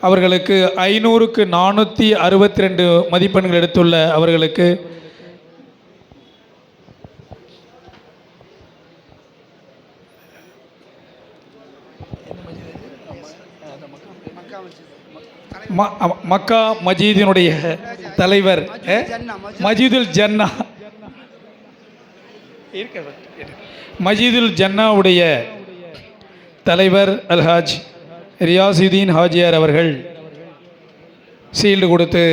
அவர்களுக்கு 500க்கு 462 மதிப்பெண்கள் எடுத்துள்ள அவர்களுக்கு மக்கா மஜீதினுடைய தலைவர் மஜீதுல் ஜன்னா மஜீதுல் ஜன்னாவுடைய தலைவர் அல்ஹாஜ் ரியாசுதீன் ஹாஜியார் அவர்கள் சீல்டு கொடுத்து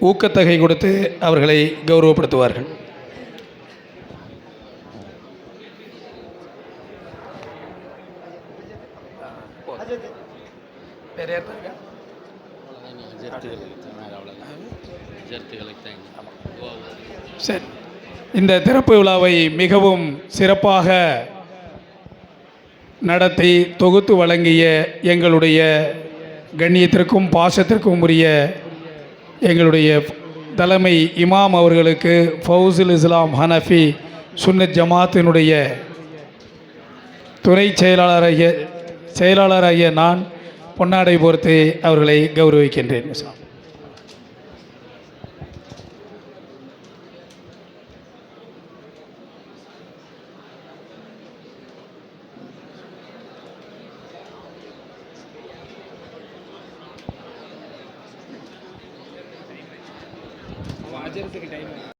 ஊக்கத்தொகை கொடுத்து அவர்களை கௌரவப்படுத்துவார்கள். சரி, இந்த திறப்பு விழாவை மிகவும் சிறப்பாக நடத்தி தொகுத்து வழங்கிய எங்களுடைய கண்ணியத்திற்கும் பாசத்திற்கும் உரிய எங்களுடைய தலைமை இமாம் அவர்களுக்கு ஃபவுசுல் இஸ்லாம் ஹனஃபி சுன்னத் ஜமாத்தினுடைய துணை செயலாளராகிய நான் பொன்னாடை போர்த்து அவர்களை கௌரவிக்கின்றேன்.